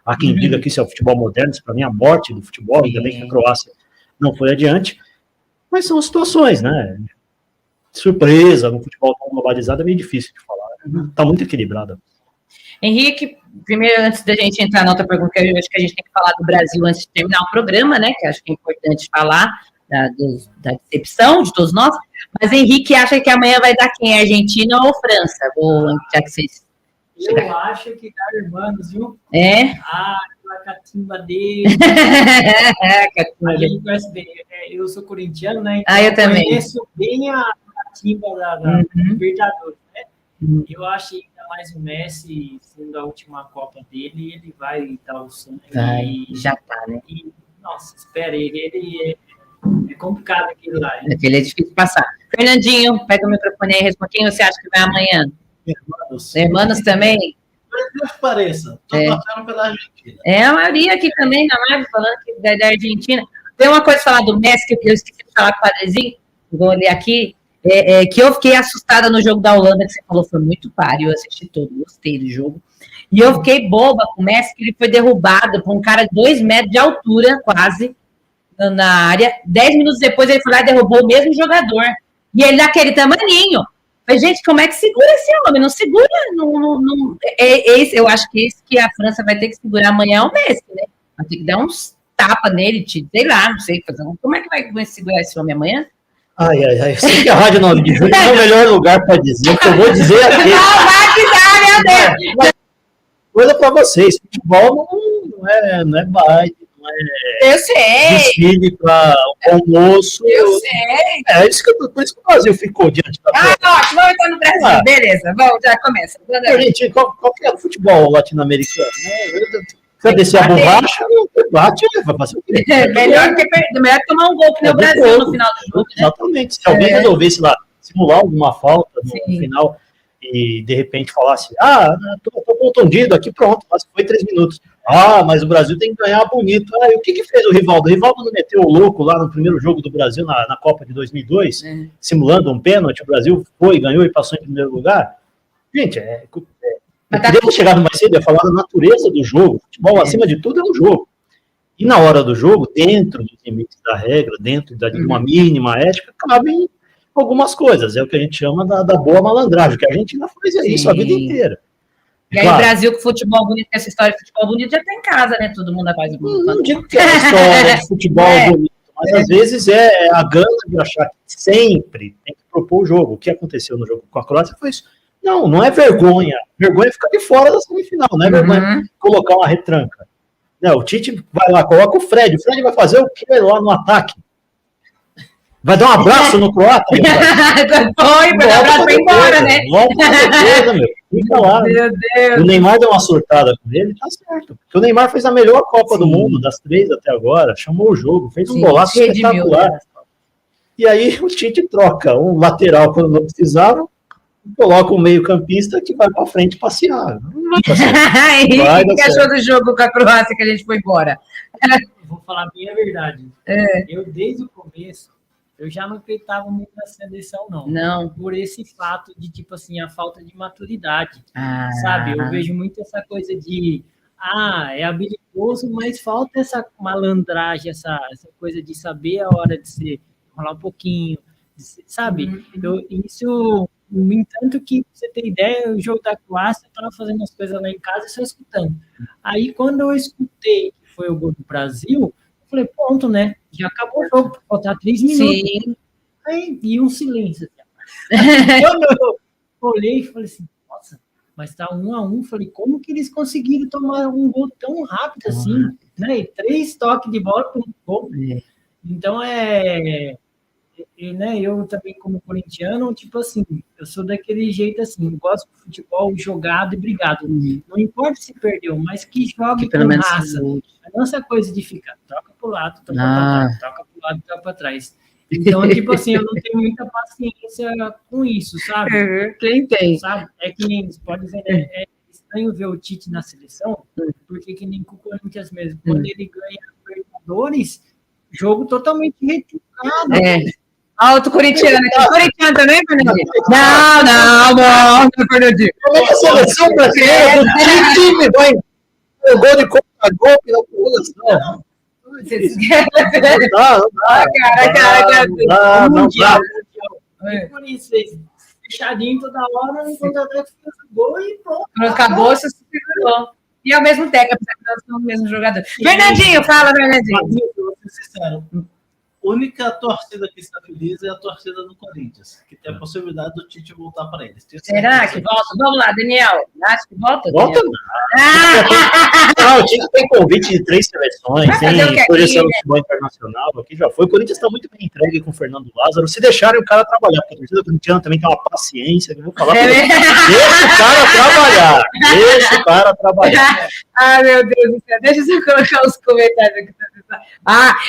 Há quem diga que isso é o futebol moderno, isso para mim é a morte do futebol, ainda bem que a Croácia não foi adiante. Mas são situações, né? Surpresa no futebol tão globalizado é meio difícil de falar. Está muito equilibrado. Henrique, primeiro, antes da gente entrar na outra pergunta, eu acho que a gente tem que falar do Brasil antes de terminar o programa, né? Que acho que é importante falar da decepção de todos nós. Mas Henrique acha que amanhã vai dar quem? Argentina ou França? Já que vocês... Eu acho que dá Hermanos, viu? É? A catimba dele. A gente conhece bem. Eu sou corintiano, né? Então eu também. Conheço bem a catimba da Libertadores, né? Eu acho que ainda mais o Messi, sendo a última Copa dele, ele vai dar o sangue. Já tá, né? Nossa, espera ele é complicado aquilo lá. Hein? Aquele é difícil passar. Fernandinho, pega o microfone aí, responde. Quem você acha que vai amanhã? Hermanos também? Mas que pareça, estou passando pela Argentina. A maioria aqui também na live falando que da Argentina. Tem uma coisa falar do Messi que eu esqueci de falar com o Padrezinho, vou ler aqui, que eu fiquei assustada no jogo da Holanda, que você falou, foi muito páreo, eu assisti todo, gostei do jogo. E eu fiquei boba com o Messi, que ele foi derrubado por um cara de 2 metros de altura, quase, na área. 10 minutos depois ele foi lá e derrubou o mesmo jogador. E ele daquele tamaninho. Mas, gente, como é que segura esse homem? Não segura. Eu acho que esse que a França vai ter que segurar amanhã é o Messi, né? Vai ter que dar uns tapas nele, sei lá, não sei. Como é que vai segurar esse homem amanhã? Eu sei que a Rádio 9 de Julho é o melhor lugar para dizer o que eu vou dizer aqui. Não, vai que dá, meu Deus! coisa para vocês. Futebol não é baile, não é Eu sei, desfile para almoço. eu sei. É isso por isso que o Brasil ficou diante da Ótimo, vamos entrar no Brasil. Ah. Beleza, vamos, já começa. Gente, qual que é o futebol latino-americano? Você descer a borracha, bate, vai fazer o quê? Melhor que tomar um gol que nem o Brasil no final do jogo. Né? Exatamente. Se alguém resolvesse lá simular alguma falta no final e de repente falasse, tô contundido aqui, pronto, mas foi 3 minutos. Mas o Brasil tem que ganhar bonito. E o que fez o Rivaldo? O Rivaldo não meteu o louco lá no primeiro jogo do Brasil na Copa de 2002, simulando um pênalti, o Brasil foi, ganhou e passou em primeiro lugar? Gente, eu queria ter chegado mais cedo, ia falar da natureza do jogo. Futebol, acima de tudo, é um jogo. E na hora do jogo, dentro dos limites da regra, dentro de uma mínima ética, cabem algumas coisas. É o que a gente chama da boa malandragem, que a Argentina faz isso a vida inteira. E aí o Brasil, com futebol bonito, essa história de futebol bonito, já tá em casa, né? Todo mundo faz bonito. Não digo que é uma história de futebol bonito, mas às vezes é a gana de achar que sempre tem que propor o jogo. O que aconteceu no jogo com a Croácia foi isso. Não é vergonha. Vergonha é ficar de fora da semifinal, não é vergonha colocar uma retranca. Não, o Tite vai lá, coloca o Fred vai fazer o quê lá no ataque? Vai dar um abraço no croata? Foi, vai dar um abraço pra ir embora, né? Fica lá. Meu Deus. O Neymar deu uma surtada com ele, tá certo. Porque o Neymar fez a melhor Copa do Mundo, das 3 até agora, chamou o jogo, fez um golaço espetacular. E aí o Tite troca um lateral quando não precisava, coloca um meio-campista que vai pra frente passear. O que achou do jogo com a Croácia que a gente foi embora? Vou falar a minha verdade. Eu, desde o começo, eu já não acreditava muito na seleção, não. Não. Por esse fato de, tipo assim, a falta de maturidade. Sabe? Eu vejo muito essa coisa de é habilidoso, mas falta essa malandragem, essa coisa de saber a hora de se rolar um pouquinho, sabe? Isso, no entanto, que você tem ideia, o jogo da Croácia, eu estava fazendo as coisas lá em casa e só escutando. Aí, quando eu escutei que foi o gol do Brasil, eu falei, pronto, né? Já acabou o jogo, faltar 3 minutos. Sim. Aí, e um silêncio. Quando eu olhei e falei assim, nossa, mas tá 1-1. Falei, como que eles conseguiram tomar um gol tão rápido assim? Né? E 3 toques de bola para um gol. Então, né, eu também, como corintiano, tipo assim, eu sou daquele jeito assim, eu gosto de futebol jogado e brigado. Não importa se perdeu, mas que jogue com raça. A nossa coisa de ficar, toca pro lado, toca pra trás, toca pro lado, toca pra trás. Então, tipo assim, eu não tenho muita paciência com isso, sabe? Quem tem? Sabe? É que nem, pode dizer, é estranho ver o Tite na seleção, porque que nem com o Corinthians mesmo, quando ele ganha Libertadores, jogo totalmente retrucado. Outro corintiano aqui. Corintiano também, Fernandinho? Não, Fernandinho. Como é que a seleção brasileira do time vai o gol de contra-golpe na população? Não dá. Por isso, fechadinho toda hora, no contra-ataque fez o gol e pronto. Acabou, você se segurou. E ao mesmo tempo, apesar que nós somos o mesmo jogador. Fernandinho, fala, Fernandinho. Vou ser sincero. A única torcida que está feliz é a torcida do Corinthians, que tem a possibilidade do Tite voltar para eles. Será que volta? Vamos lá, Daniel. Acho que volta? Volta? Não, o Tite tem convite de 3 seleções, tem projeção do futebol internacional, aqui já foi. O Corinthians está muito bem entregue com o Fernando Lázaro. Se deixarem o cara trabalhar, porque a torcida corintiana também tem uma paciência, que eu vou falar. Deixa o cara trabalhar. Ai, meu Deus do céu. Deixa eu colocar os comentários aqui.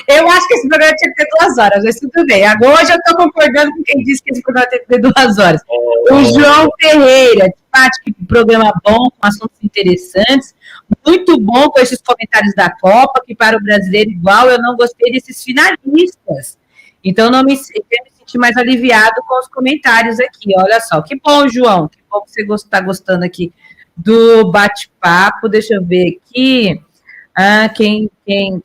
Eu acho que esse programa tinha que ter 2 horas, mas tudo bem. Agora hoje eu estou concordando com quem disse que esse programa tem que ter 2 horas. O João Ferreira, de fato, que programa bom, com assuntos interessantes, muito bom com esses comentários da Copa, que para o brasileiro igual, eu não gostei desses finalistas. Então, eu me senti mais aliviado com os comentários aqui. Olha só, que bom, João, que bom que você está gostando aqui do bate-papo. Deixa eu ver aqui. Tem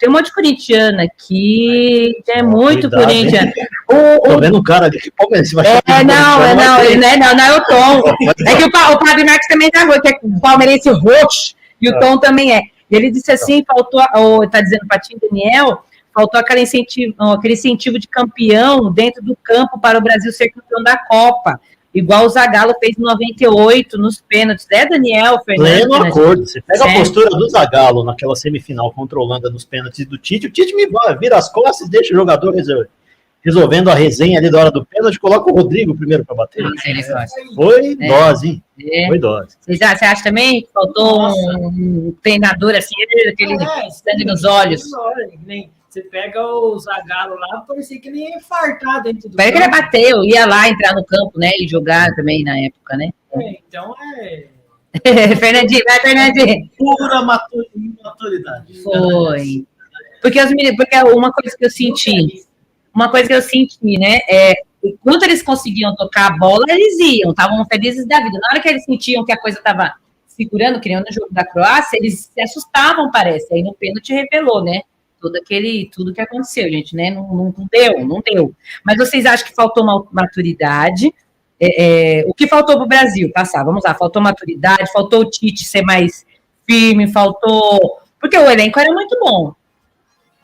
um monte de corintiano aqui, é muito corintiano. Tô vendo um cara ali que palmeirense vai não é o Tom. É que o Padre Marcos também tá, que é o palmeirense roxo, e o Tom também é. Ele disse assim, tá dizendo para ti, Daniel, faltou aquele incentivo de campeão dentro do campo para o Brasil ser campeão da Copa. igual o Zagallo fez em 98 nos pênaltis, né, Daniel? Pleno acordo. Você pega Certo. a postura do Zagallo naquela semifinal contra a Holanda nos pênaltis do Tite, o Tite vira as costas e deixa o jogador resolvendo a resenha ali da hora do pênalti, coloca o Rodrigo primeiro para bater. Foi dose, hein? Foi dose. Você acha também que faltou um treinador assim, aquele sangue nos olhos? Você pega o Zagallo lá, parecia que ele ia infartar dentro do Parece que ele bateu, ia lá entrar no campo, né? E jogar também na época, né? Então Fernandinho, vai, Fernandinho. Pura maturidade. Foi. Porque uma coisa que eu senti, né? Enquanto eles conseguiam tocar a bola, eles iam, estavam felizes da vida. Na hora que eles sentiam que a coisa estava segurando, que nem no jogo da Croácia, eles se assustavam, parece. Aí no pênalti revelou, né? Tudo que aconteceu, gente, né? Não deu. Mas vocês acham que faltou maturidade? O que faltou para o Brasil passar? Vamos lá, faltou maturidade, faltou o Tite ser mais firme, faltou... Porque o elenco era muito bom.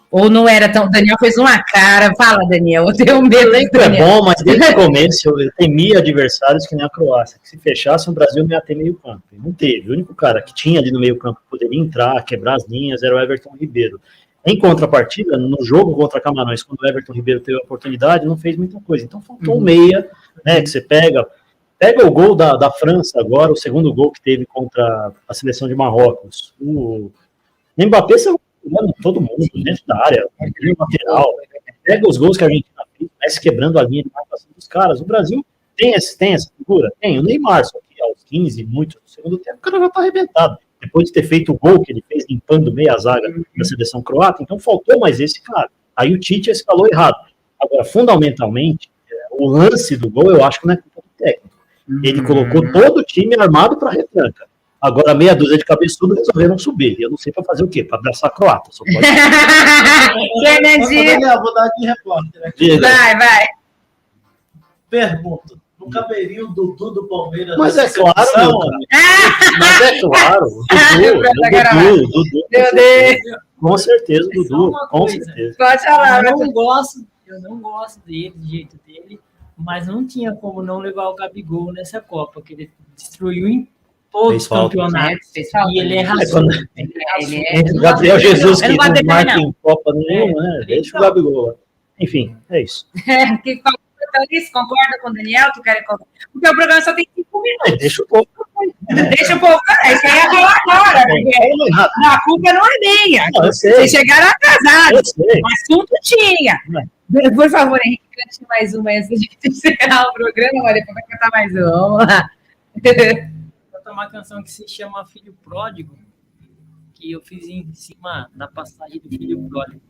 Ou não era tão... Daniel fez uma cara. Fala, Daniel, eu tenho medo. O elenco é bom, mas desde o começo eu temia adversários que nem a Croácia, que se fechasse o Brasil não ia ter meio campo. Não teve. O único cara que tinha ali no meio campo que poderia entrar, quebrar as linhas, era o Everton Ribeiro. Em contrapartida, no jogo contra Camarões, quando o Everton Ribeiro teve a oportunidade, não fez muita coisa. Então faltou um meia, né, que você pega o gol da França agora, o segundo gol que teve contra a seleção de Marrocos. O Mbappé saiu todo mundo dentro da área, lateral, pega os gols que a gente fez, quebrando a linha de marcação dos caras. O Brasil tem essa figura? Tem. O Neymar, só que aos 15, muito no segundo tempo, o cara já tá arrebentado. Depois de ter feito o gol que ele fez limpando meia zaga da seleção croata, então faltou mais esse cara. Aí o Tite escalou errado. Agora, fundamentalmente, o lance do gol, eu acho que não é culpa do técnico. Ele colocou todo o time armado para retranca. Agora, meia dúzia de cabeçudo resolveram subir. Eu não sei para fazer o quê? Para abraçar a croata. Só pode... Vou dar de repórter, né? Vai. Pergunta. Não caberia o Dudu do Palmeiras? Mas é claro, meu cara. Mas é claro. O Dudu. Meu Deus. Com certeza, o Dudu. Com certeza. Pode falar. Eu não gosto dele, do jeito dele, mas não tinha como não levar o Gabigol nessa Copa, que ele destruiu em todos os campeonatos. E ele é raçudo. O Gabriel Jesus, que não marca em Copa nenhuma, né? Deixa o Gabigol. Enfim, é isso. Isso, concorda com o Daniel? Porque o programa só tem 5 minutos. Deixa o povo. Deixa o povo. Isso aí é falar agora. A culpa não é minha. Vocês chegaram atrasados. O assunto tinha. Por favor, Henrique, cante mais uma antes de encerrar o programa. Mas depois vai cantar mais uma. Vamos lá. Vou cantar uma canção que se chama Filho Pródigo, que eu fiz em cima da passagem do Filho Pródigo.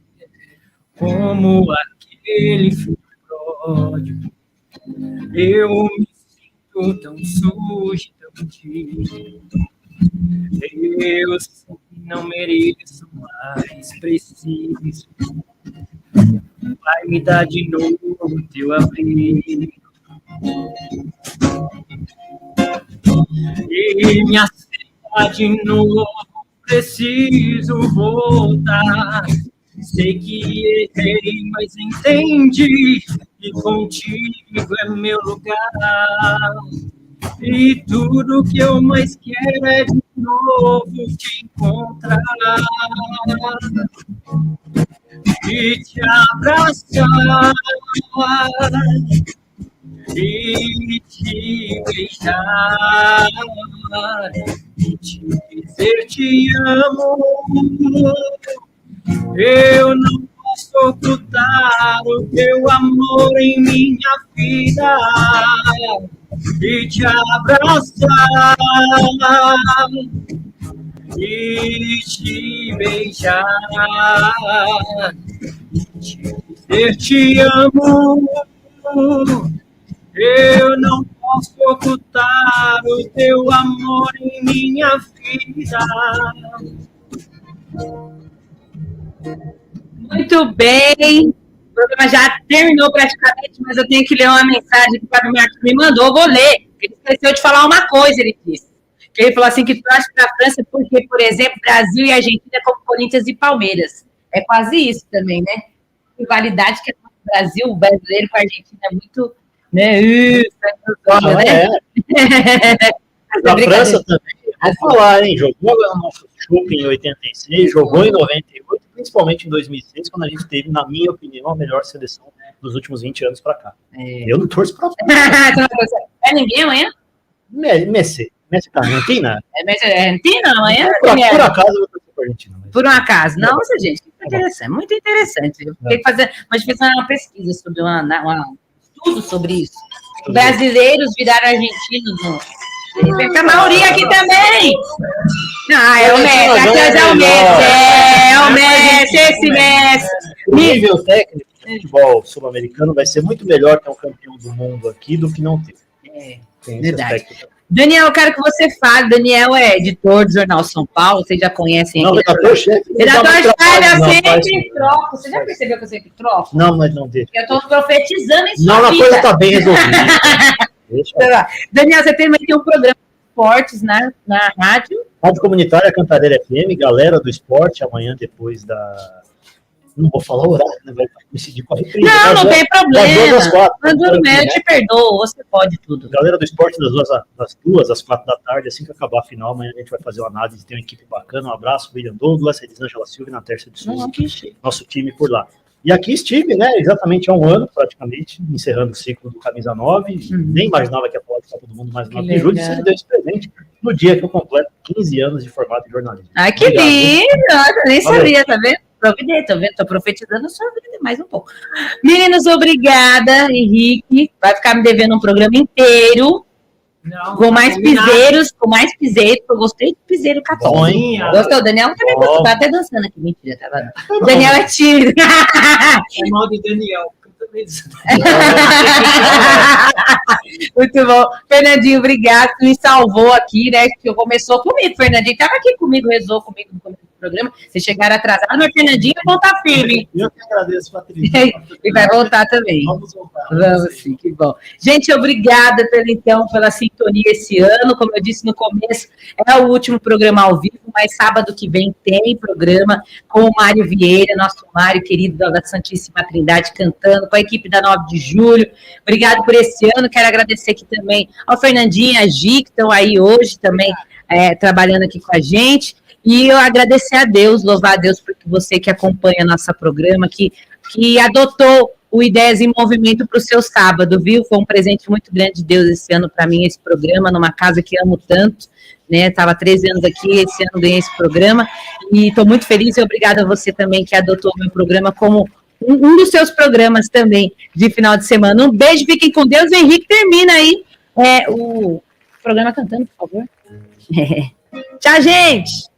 Como aquele filho pródigo, eu me sinto tão sujo, tão tiro. Eu sei que não mereço mais, preciso. Vai me dar de novo teu abrigo e me aceitar de novo. Preciso voltar. Sei que errei, mas entendi que contigo é meu lugar. E tudo que eu mais quero é de novo te encontrar e te abraçar e te beijar e te dizer te amo. Eu não posso ocultar o teu amor em minha vida e te abraçar e te beijar e te dizer te amo. Eu não posso ocultar o teu amor em minha vida. Muito bem. O programa já terminou praticamente, mas eu tenho que ler uma mensagem que o Fábio Marcos me mandou. Eu vou ler. Ele esqueceu de falar uma coisa, ele disse. Que ele falou assim, que torce para a França porque, por exemplo, Brasil e Argentina é como Corinthians e Palmeiras. É quase isso também, né? Rivalidade que é o Brasil, o brasileiro com a Argentina é muito, Né? Isso, né? A França também, vou falar, hein? Jogou o nosso Chupa em 86, jogou em 98, principalmente em 2006, quando a gente teve, na minha opinião, a melhor seleção dos últimos 20 anos para cá. Eu não torço para É ninguém amanhã? Messi para a Argentina? É Argentina amanhã? Por acaso eu vou torcer para a Argentina. Mas... Por um acaso. Nossa, gente, interessante, muito interessante. Eu fiquei fazendo uma pesquisa sobre um estudo sobre isso. Brasileiros viraram argentinos. A maioria aqui também. É o Messi, é o Messi, esse Messi. O nível técnico do futebol sul-americano vai ser muito melhor ter um campeão do mundo aqui do que não ter. Tem verdade. Daniel, eu quero que você fale. Daniel é editor do Jornal São Paulo, vocês já conhecem. Não, redator-chefe. Sempre troco. Você já percebeu que eu sempre troco? Não, mas não deixa. Eu estou profetizando em sua vida. Não, a coisa está bem resolvida. Daniel, você também tem um programa de esportes na rádio. Rádio Comunitária Cantareira FM, galera do esporte, amanhã depois da... Não vou falar o horário, né? Vai coincidir com a reprise. Não tem problema. Das 4, eu te perdoo, você pode tudo. Galera do esporte das 2 às 4 da tarde, assim que acabar a final, amanhã a gente vai fazer uma análise, tem uma equipe bacana, um abraço, William Douglas, Elisângela Silva e Natércia de Souza, nosso time por lá. E aqui estive, né, exatamente há um ano, praticamente, encerrando o ciclo do Camisa 9, nem imaginava que ia falar de Copa do Mundo mais 9 de julho, e você me deu esse presente no dia que eu completo 15 anos de formato de jornalismo. Ai, que lindo! Eu nem sabia, tá vendo? Tô profetizando a sua vida mais um pouco. Meninos, obrigada, Henrique. Vai ficar me devendo um programa inteiro. Não, com mais piseiros, eu gostei de piseiro católico. Gostou? O Daniel também gostou, tá até dançando aqui. Mentira, tava. O Daniel é tímido. É mal de Daniel. Muito bom. Fernandinho, obrigado. Você me salvou aqui, né? Que começou comigo. Fernandinho estava aqui comigo, rezou comigo no começo do programa. Vocês chegaram atrasados, mas Fernandinho vai voltar firme. Eu que agradeço, Patrícia. E vai voltar também. Vamos voltar. Vamos sim, que bom. Gente, obrigada pela sintonia esse ano. Como eu disse no começo, é o último programa ao vivo, mas sábado que vem tem programa com o Mário Vieira, nosso Mário querido da Santíssima Trindade, cantando com a equipe da 9 de julho. Obrigado por esse ano. Quero agradecer aqui também ao Fernandinho e a Gi, que estão aí hoje também trabalhando aqui com a gente. E eu agradecer a Deus, louvar a Deus por você que acompanha nosso programa, que adotou o Ideias em Movimento para o seu sábado, viu? Foi um presente muito grande de Deus esse ano para mim, esse programa, numa casa que amo tanto, né? Estava 13 anos aqui, esse ano ganhei esse programa, e estou muito feliz e obrigada a você também que adotou o meu programa como um dos seus programas também de final de semana. Um beijo, fiquem com Deus. O Henrique termina aí o programa cantando, por favor. Tchau, gente!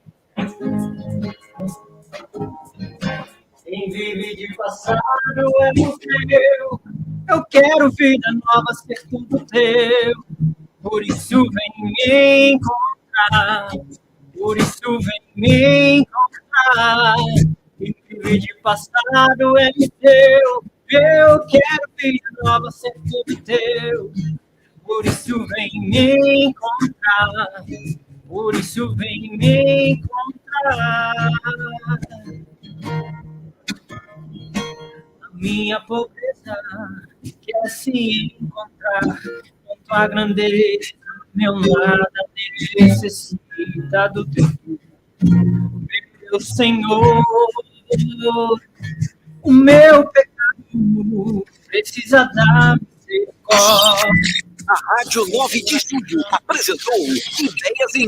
Quem vive de passado é museu. Eu quero vida nova, ser tudo teu. Por isso vem me encontrar. Por isso vem me encontrar. Quem vive de passado é museu. Eu quero vida nova, ser tudo teu. Por isso vem me encontrar. Por isso vem me encontrar. A minha pobreza quer se encontrar. Com tua grandeza, meu nada necessita do teu. Meu Senhor, o meu pecado precisa da misericórdia. A Rádio 9 de Julho apresentou Ideias em